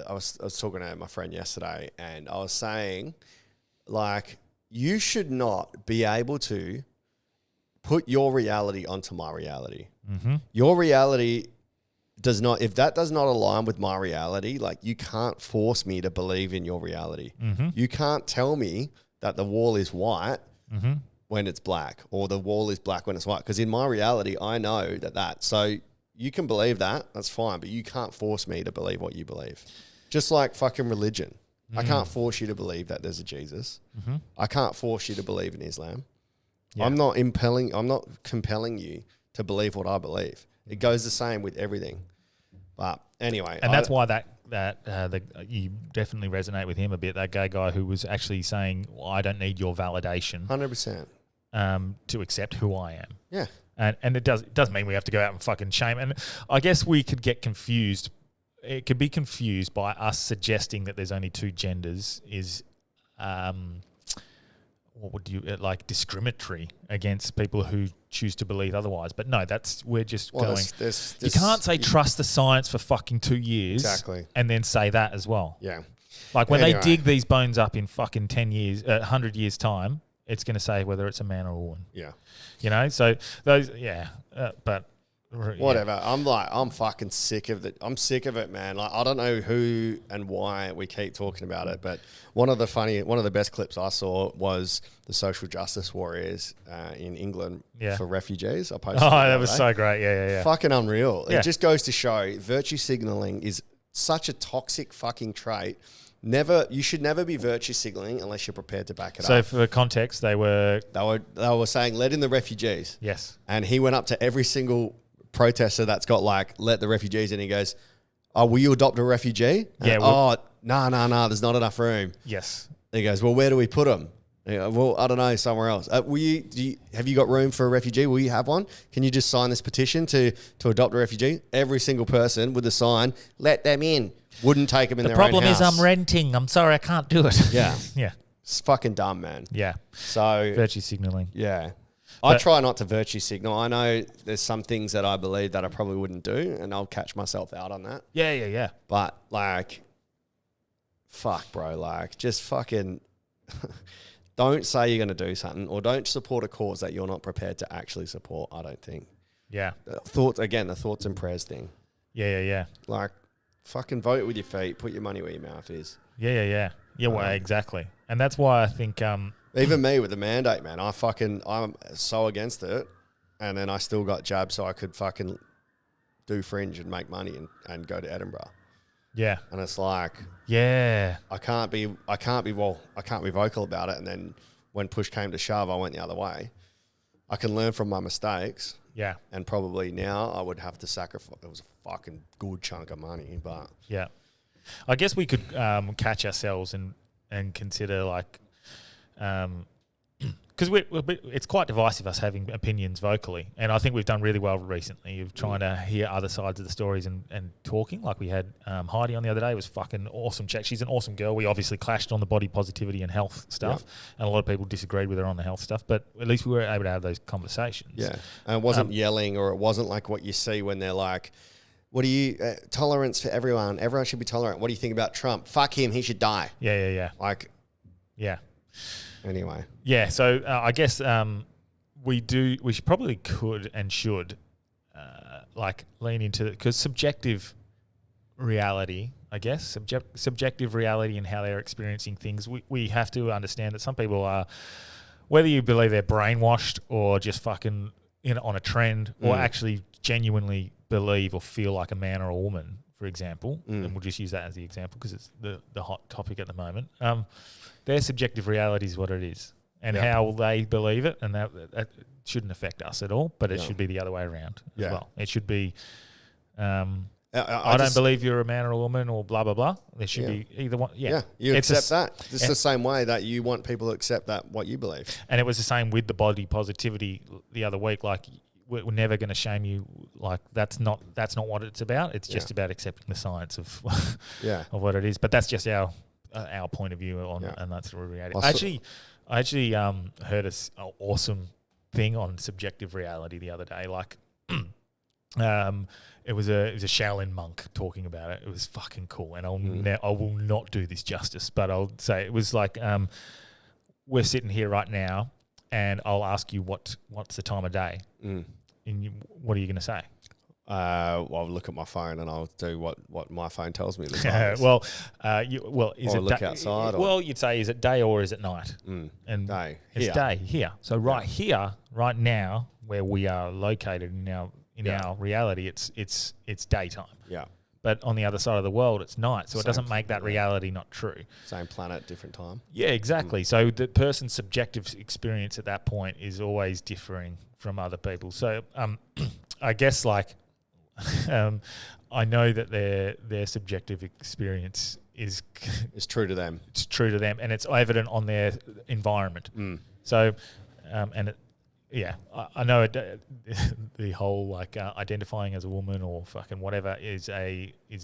was talking to my friend yesterday, and I was saying, you should not be able to put your reality onto my reality. Mm-hmm. Your reality if that does not align with my reality, you can't force me to believe in your reality. Mm-hmm. You can't tell me that the wall is white when it's black, or the wall is black when it's white. Because in my reality, I know that. So you can believe that, that's fine, but you can't force me to believe what you believe. Just like fucking religion. I can't force you to believe that there's a Jesus. I can't force you to believe in Islam. Yeah. I'm not compelling you to believe what I believe. It goes the same with everything. But anyway. And that's why that that you definitely resonate with him a bit. That gay guy who was actually saying, well, "I don't need your validation, 100%, to accept who I am." Yeah, and it does mean we have to go out and fucking shame. And I guess we could get confused. It could be confused by us suggesting that there's only two genders is, what would you like, discriminatory against people who choose to believe otherwise. But no, we're just going. You can't say trust the science for fucking 2 years, exactly, and then say that as well. Yeah, like when they dig these bones up in fucking 10 years, 100 years time, it's going to say whether it's a man or a woman. Yeah, you know. So those, but. Whatever. Yeah. I'm fucking sick of it. I'm sick of it, man. Like, I don't know who and why we keep talking about it, but one of the best clips I saw was the social justice warriors in England for refugees. I posted. Oh, that was so great. Yeah. Fucking unreal. Yeah. It just goes to show virtue signaling is such a toxic fucking trait. You should never be virtue signaling unless you're prepared to back it up. So for context, they were saying let in the refugees. Yes. And he went up to every single protester that's got like let the refugees in. He goes, "Oh, will you adopt a refugee?" Yeah. No, there's not enough room. Yes. He goes, "Well, where do we put them?" Well, I don't know, somewhere else. Have you got room for a refugee? Will you have one? Can you just sign this petition to adopt a refugee? Every single person with the sign, let them in. Wouldn't take them in their own house. The problem is I'm renting. I'm sorry, I can't do it. Yeah. Yeah. It's fucking dumb, man. Yeah. So virtue signaling. Yeah. I try not to virtue signal. I know there's some things that I believe that I probably wouldn't do, and I'll catch myself out on that. Yeah. But, like, fuck, bro. Like, just fucking don't say you're going to do something, or don't support a cause that you're not prepared to actually support, I don't think. Yeah. The thoughts and prayers thing. Yeah. Like, fucking vote with your feet. Put your money where your mouth is. Yeah, well, exactly. And that's why I think... even me with the mandate, man, I'm so against it, and then I still got jabbed so I could fucking do fringe and make money and go to Edinburgh. Yeah. And it's like, yeah, I can't be vocal about it. And then when push came to shove, I went the other way. I can learn from my mistakes. Yeah. And probably now I would have to sacrifice. It was a fucking good chunk of money, but yeah, I guess we could catch ourselves and consider like, because it's quite divisive, us having opinions vocally, and I think we've done really well recently of trying to hear other sides of the stories and talking. Like we had Heidi on the other day. It was fucking awesome chat. She's an awesome girl. We obviously clashed on the body positivity and health stuff, and a lot of people disagreed with her on the health stuff, but at least we were able to have those conversations. Yeah, and it wasn't yelling, or it wasn't like what you see when they're like, what do you, tolerance for everyone. Everyone should be tolerant. What do you think about Trump? Fuck him. He should die. Yeah. Like, yeah. Anyway. Yeah, so I guess we probably could and should like lean into it, because subjective reality, I guess, subjective reality and how they're experiencing things, we have to understand that some people are, whether you believe they're brainwashed or just fucking on a trend, or actually genuinely believe or feel like a man or a woman, for example, and we'll just use that as the example because it's the hot topic at the moment. Their subjective reality is what it is, and how they believe it, and that shouldn't affect us at all, but it should be the other way around as well. It should be, I don't believe you're a man or a woman or blah, blah, blah. There should be either one. Yeah. You accept that. It's the same way that you want people to accept that what you believe. And it was the same with the body positivity the other week. Like, we're never going to shame you. Like, that's not what it's about. It's just about accepting the science of of what it is. But that's just our point of view on and that's the reality. I actually heard an awesome thing on subjective reality the other day. Like, it was a Shaolin monk talking about it. It was fucking cool, and I will not do this justice, but I'll say it was like, we're sitting here right now, and I'll ask you what's the time of day, and what are you going to say? I'll look at my phone and I'll do what my phone tells me. Is or it look outside? Well, you'd say, is it day or is it night? And day. It's day here. So here, right now, where we are located in our reality, it's daytime. Yeah. But on the other side of the world, it's night. So it doesn't make that reality not true. Same planet, different time. Yeah, exactly. So the person's subjective experience at that point is always differing from other people. So I guess, like, I know that their subjective experience is true to them. It's true to them, and it's evident on their environment. So, I know the whole like identifying as a woman or fucking whatever is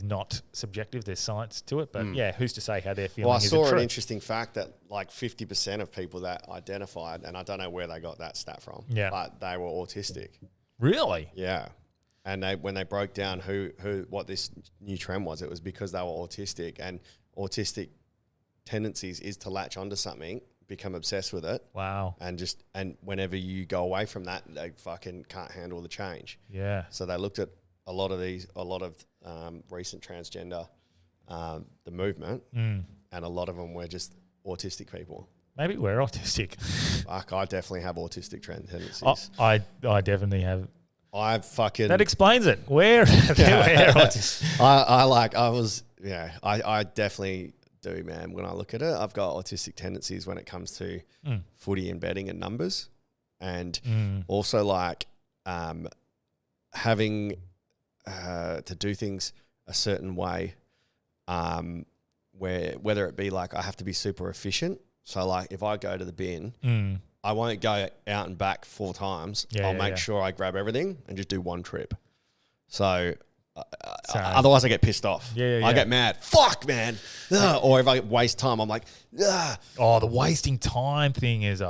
not subjective. There's science to it, but who's to say how they're feeling? Well, I saw an interesting fact that like 50% of people that identified, and I don't know where they got that stat from, but they were autistic. Really? Yeah. And when they broke down what this new trend was, it was because they were autistic, and autistic tendencies is to latch onto something, become obsessed with it. Wow. And whenever you go away from that, they fucking can't handle the change. Yeah. So they looked at a lot of recent transgender, the movement, and a lot of them were just autistic people. Maybe we're autistic. Fuck, I definitely have autistic tendencies. I definitely have. That explains it. We're autistic. I definitely do, man. When I look at it, I've got autistic tendencies when it comes to footy and betting and numbers, and also like having to do things a certain way, whether it be like I have to be super efficient. So like if I go to the bin, I won't go out and back 4 times. I'll make sure I grab everything and just do one trip. So otherwise I get pissed off. I get mad. Fuck, man. Or if I waste time, I'm like, ugh. Oh, the wasting time thing is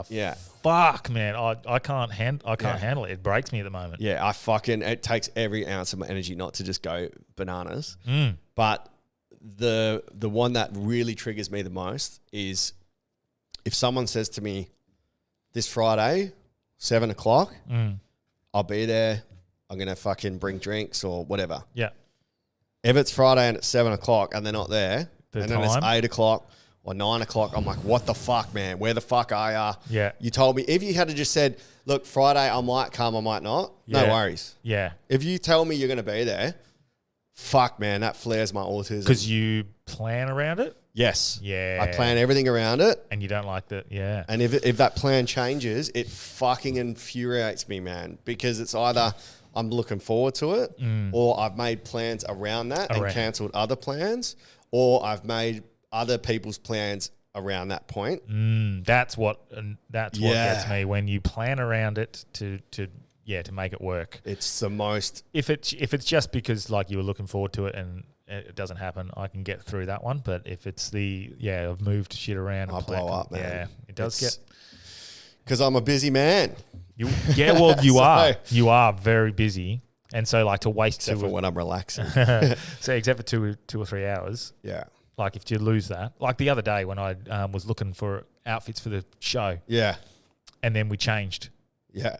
fuck, man. I can't handle it. It breaks me at the moment. Yeah, it takes every ounce of my energy not to just go bananas. But the one that really triggers me the most is if someone says to me, this Friday, 7 o'clock, I'll be there. I'm going to fucking bring drinks or whatever. Yeah. If it's Friday and it's 7 o'clock and they're not there, then it's 8 o'clock or 9 o'clock, I'm like, what the fuck, man? Where the fuck are ya? Yeah. You told me, if you had to just said, look, Friday I might come, I might not, no worries. Yeah. If you tell me you're going to be there, fuck, man, that flares my autism. Because you plan around it? Yes. Yeah. I plan everything around it. And you don't like that, yeah. And if that plan changes, it fucking infuriates me, man. Because it's either I'm looking forward to it or I've made plans around that and cancelled other plans, or I've made other people's plans around that point. That's what gets me, when you plan around it to make it work. It's the most... If it's just because like you were looking forward to it and it doesn't happen, I can get through that one. But if it's I've moved shit around. I blow up, man. Yeah, it does get... Because I'm a busy man. You are very busy. And so like to waste... Except for when I'm relaxing. So except for 2 or 3 hours. Yeah. Like if you lose that. Like the other day when I was looking for outfits for the show. Yeah. And then we changed. Yeah.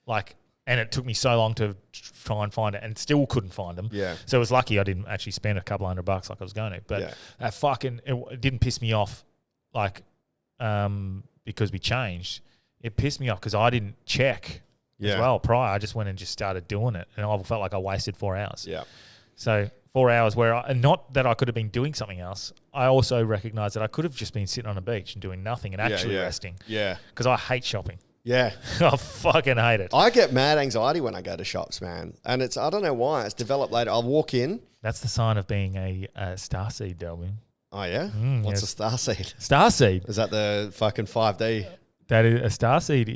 Like... And it took me so long to try and find it and still couldn't find them. Yeah. So it was lucky I didn't actually spend a couple $100 like I was going to. But it didn't piss me off like because we changed. It pissed me off because I didn't check as well prior. I just went and just started doing it. And I felt like I wasted 4 hours. Yeah. So 4 hours where not that I could have been doing something else. I also recognise that I could have just been sitting on a beach and doing nothing and actually resting. Yeah. Because I hate shopping. Yeah. I fucking hate it. I get mad anxiety when I go to shops, man. And I don't know why. It's developed later. I'll walk in. That's the sign of being a starseed, Delby. Oh, yeah? What's a starseed? Starseed. Is that the fucking 5D? That is a starseed.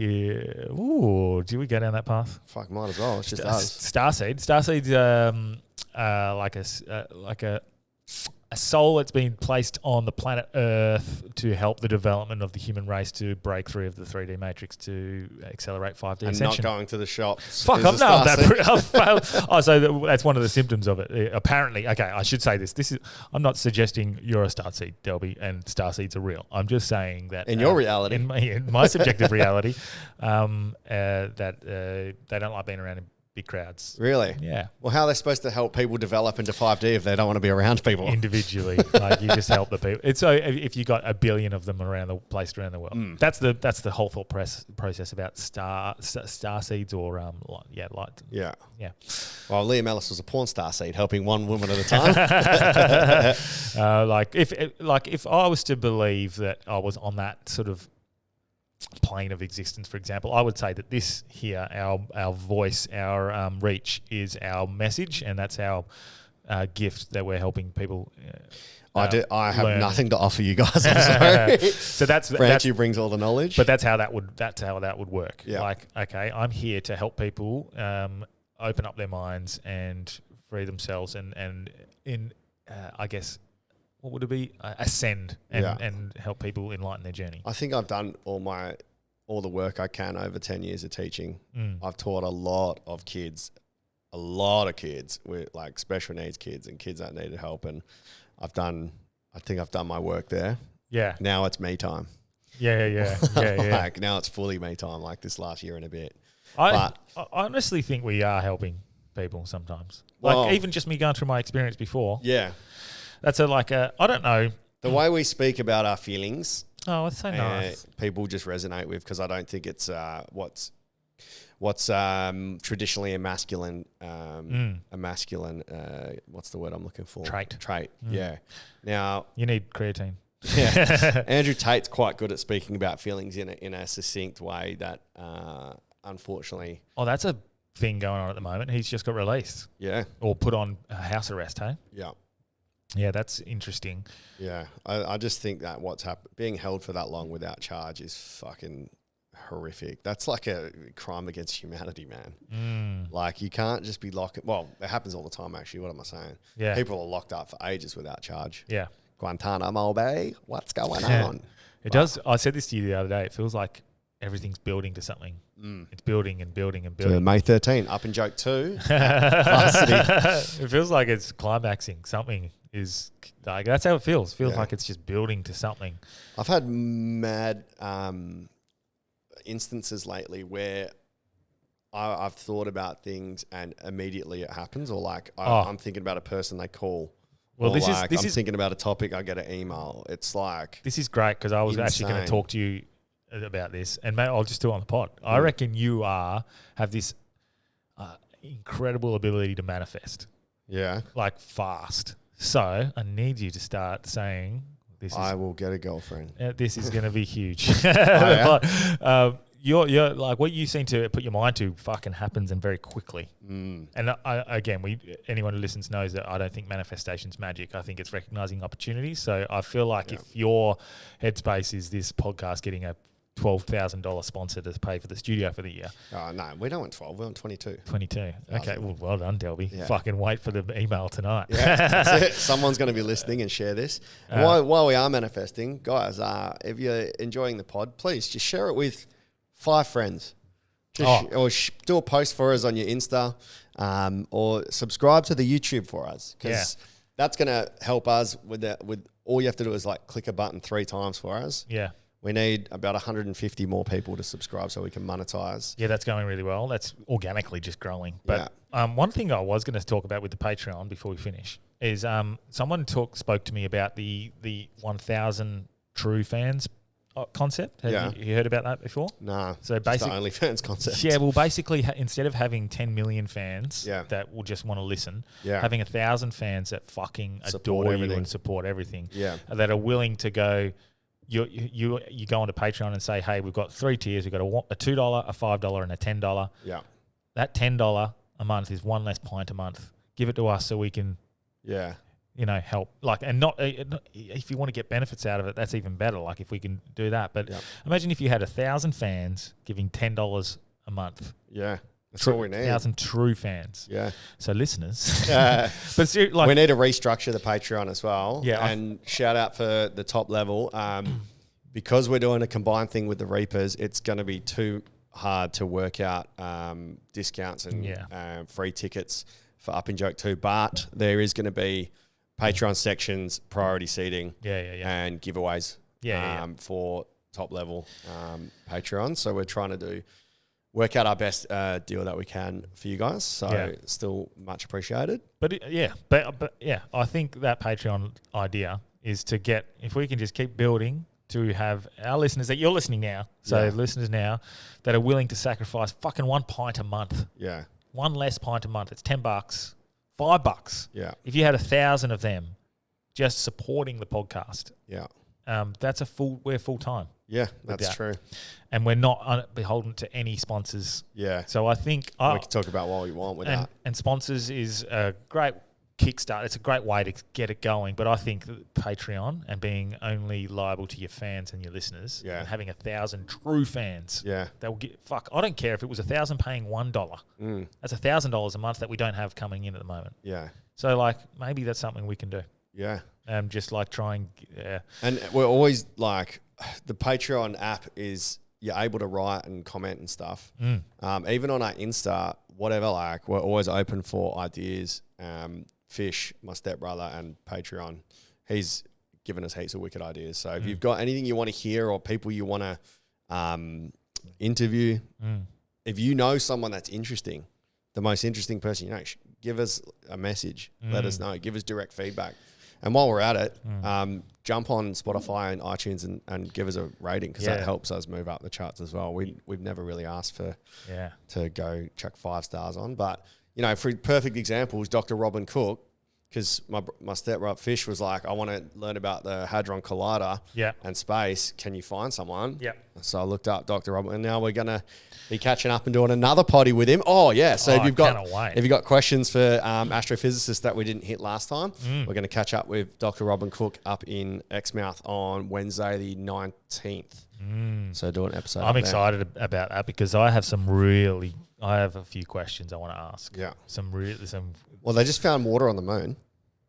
Ooh, do we go down that path? Fuck, might as well. It's just us. Starseed's like a soul that's been placed on the planet Earth to help the development of the human race to break free of the 3D matrix to accelerate 5D and ascension. Not going to the shops. Fuck, I've known that. Oh, so that's one of the symptoms of it. Apparently, okay, I should say this. I'm not suggesting you're a starseed, Delby, and starseeds are real. I'm just saying that in your reality, in my subjective reality, that they don't like being around big crowds. Really? Yeah. Well, how are they supposed to help people develop into 5D if they don't want to be around people? Individually. Like you just help the people. It's so if you got a billion of them placed around the world. That's the whole thought process about star seeds or light. Yeah. Yeah. Well, Liam Ellis was a porn star seed helping one woman at a time. If I was to believe that I was on that sort of plane of existence, for example. I would say that this here, our voice, our reach is our message, and that's our gift that we're helping people. I have learn. nothing to offer you guys. I'm sorry. So that's Branchy brings all the knowledge, but that's how that would work. Yeah. Like, okay, I'm here to help people open up their minds and free themselves, and I guess, what would it be? Ascend and help people enlighten their journey. I think I've done all the work I can over 10 years of teaching. I've taught a lot of kids with like special needs kids and kids that needed help, and I think I've done my work there. Yeah. Now it's me time. Yeah. Like now it's fully me time, like this last year and a bit. I honestly think we are helping people sometimes. Well, like even just me going through my experience before. Yeah. That's I don't know. The way we speak about our feelings. Oh, it's so nice. People just resonate with, because I don't think it's what's traditionally a masculine what's the word I'm looking for? Trait. Yeah. Now you need creatine. Yeah. Andrew Tate's quite good at speaking about feelings in a succinct way that unfortunately. Oh, that's a thing going on at the moment. He's just got released. Yeah. Or put on house arrest, hey? Yeah. Yeah, that's interesting. Yeah. I just think that what's happened, being held for that long without charge is fucking horrific. That's like a crime against humanity, man. Like you can't just be locked. Well, it happens all the time, actually. What am I saying? Yeah. People are locked up for ages without charge. Yeah. Guantanamo Bay, what's going on? It does. I said this to you the other day. It feels like everything's building to something. It's building and building and building. To May 13, Up and Joke 2. It feels like it's climaxing. Something is like, that's how it feels. Feels like it's just building to something. I've had mad instances lately where I've thought about things and immediately it happens, or like I'm thinking about a person they call. Well, this is thinking about a topic, I get an email. It's like, this is great, because I was actually going to talk to you about this, and mate, I'll just do it on the pod. I reckon you have this incredible ability to manifest. Yeah. Like fast. So I need you to start saying this. I will get a girlfriend. This is going to be huge. Yeah? But you're like, what you seem to put your mind to fucking happens, and very quickly. And anyone who listens knows that I don't think manifestation's magic. I think it's recognizing opportunities. So I feel like if your headspace is this podcast getting a $12,000 sponsor to pay for the studio for the year. Oh, no, we don't want 12. We want 22. 22. Okay, well done, Delby. Yeah. Fucking wait for the email tonight. Yeah, that's it. Someone's going to be listening and share this. While we are manifesting, guys, if you're enjoying the pod, please just share it with 5 friends. Or do a post for us on your Insta, or subscribe to the YouTube for us, because that's going to help us with all you have to do is like click a button 3 times for us. Yeah. We need about 150 more people to subscribe so we can monetize. Yeah, that's going really well. That's organically just growing. But one thing I was going to talk about with the Patreon before we finish is someone spoke to me about the 1,000 true fans concept. Have you heard about that before? No. So basically, the OnlyFans concept. Yeah, well, basically, instead of having 10 million fans that will just want to listen, having 1,000 fans that fucking adore you and support everything, that are willing to go. You go onto Patreon and say, hey, we've got 3 tiers. We've got a $2, a $5, and a $10. Yeah. That $10 a month is 1 less pint a month. Give it to us so we can, help. Like, and not if you want to get benefits out of it, that's even better. Like, if we can do that. But imagine if you had 1,000 fans giving $10 a month. Yeah. That's what we need. 1,000 true fans. Yeah. So listeners. But we need to restructure the Patreon as well. Yeah. And shout out for the top level. Because we're doing a combined thing with the Reapers, it's going to be too hard to work out discounts and free tickets for Up and Joke 2. But there is going to be Patreon sections, priority seating, and giveaways for top level Patreon. So we're trying to work out our best deal that we can for you guys. So still much appreciated. But I think that Patreon idea is to get, if we can just keep building to have our listeners that you're listening now, listeners now that are willing to sacrifice fucking 1 pint a month. Yeah. 1 less pint a month. It's $10, $5. Yeah. If you had 1,000 of them just supporting the podcast. Yeah. That's we're full time. Yeah, that's true. And we're not beholden to any sponsors. Yeah. So I think we can talk about what we want with that. And sponsors is a great kickstart. It's a great way to get it going. But I think that Patreon and being only liable to your fans and your listeners, and having 1,000 true fans, they'll get I don't care if it was 1,000 paying $1. That's $1,000 a month that we don't have coming in at the moment. Yeah. So like maybe that's something we can do. Yeah. Just like trying. And we're always like the Patreon app is you're able to write and comment and stuff. Even on our Insta, whatever. Like we're always open for ideas. Fish, my stepbrother, and Patreon, he's given us heaps of wicked ideas. So if you've got anything you want to hear or people you want to interview, if you know someone that's interesting, the most interesting person you know, give us a message. Let us know. Give us direct feedback. And while we're at it, jump on Spotify and iTunes and give us a rating because that helps us move up the charts as well. We've never really asked for to go chuck 5 stars on, but you know, for perfect examples, Dr. Robin Cook, because my stepbrother Fish was like, I want to learn about the Hadron Collider and space. Can you find someone? Yeah. So I looked up Dr. Robin, and now we're gonna be catching up and doing another potty with him. Oh yeah. So if you've got questions for astrophysicists that we didn't hit last time, we're gonna catch up with Dr. Robin Cook up in Exmouth on Wednesday the 19th. So do an episode. I'm excited about that because I have a few questions I want to ask. Yeah. Well, they just found water on the moon.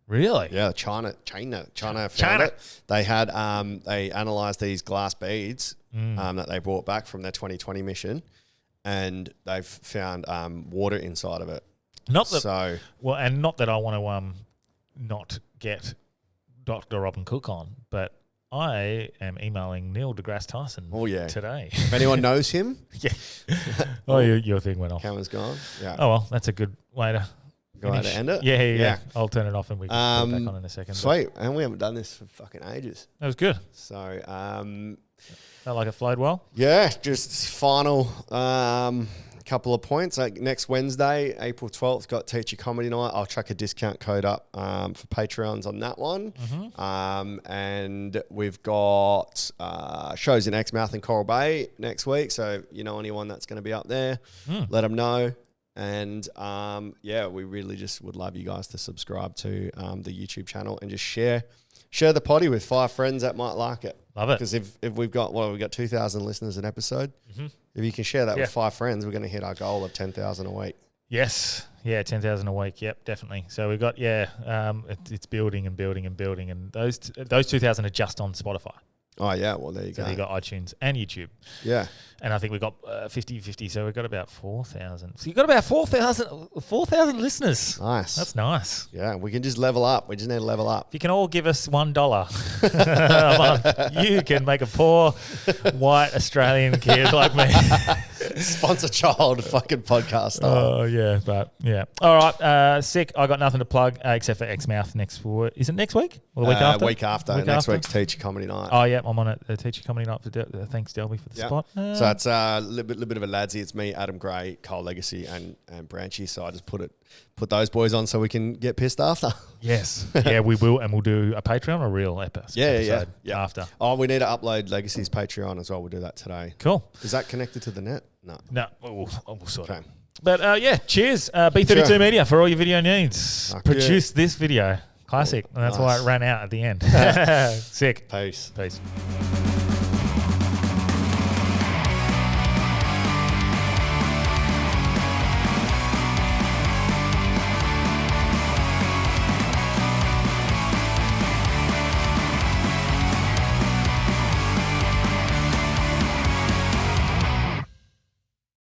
Really? Yeah, China found it. They had they analyzed these glass beads that they brought back from their 2020 mission, and they've found water inside of it. Not that I want to not get Dr. Robin Cook on, but I am emailing Neil deGrasse Tyson today. If anyone knows him. Your thing went off. Camera's gone. Yeah. Oh, well, that's a good way to end it? Yeah. I'll turn it off and we can put it back on in a second. Sweet. And we haven't done this for fucking ages. That was good. So, felt like it flowed well? Yeah, just final couple of points. Like next Wednesday, April 12th, got Teacher Comedy Night. I'll chuck a discount code up for Patreons on that one. And we've got shows in Exmouth and Coral Bay next week. So you know anyone that's going to be up there, let them know. And we really just would love you guys to subscribe to the YouTube channel and just share the potty with 5 friends that might like it. Love it. Because if we've got 2,000 listeners an episode. If you can share that with 5 friends, we're going to hit our goal of 10,000 a week. Yes. Yeah, 10,000 a week. Yep, definitely. So we've got, it's building and building and building. And those 2,000 are just on Spotify. Oh, yeah. Well, there you go. So you got iTunes and YouTube. Yeah. And I think we've got 50-50. So we've got about 4,000. So you've got about 4,000 listeners. Nice. That's nice. Yeah. We can just level up. We just need to level up. If you can all give us $1 a month, you can make a poor white Australian kid like me. Sponsor child fucking podcast. Oh, yeah. But, yeah. All right. Sick. I got nothing to plug except for Exmouth next week. Is it next week? Or the week after? Week after. Next week's Teacher Comedy Night. Oh, yeah. I'm on a Teacher Comedy Night. Thanks, Delby, for the spot. So it's a little bit of a ladsy. It's me, Adam Gray, Cole Legacy, and Branchy. So I just put those boys on so we can get pissed after. Yes. Yeah, we will. And we'll do a Patreon or a real episode after. Oh, we need to upload Legacy's Patreon as well. We'll do that today. Cool. Is that connected to the net? No. We'll sort it. But cheers. B32 Media for all your video needs. Produce this video. Classic. And that's why it ran out at the end. Sick. Peace.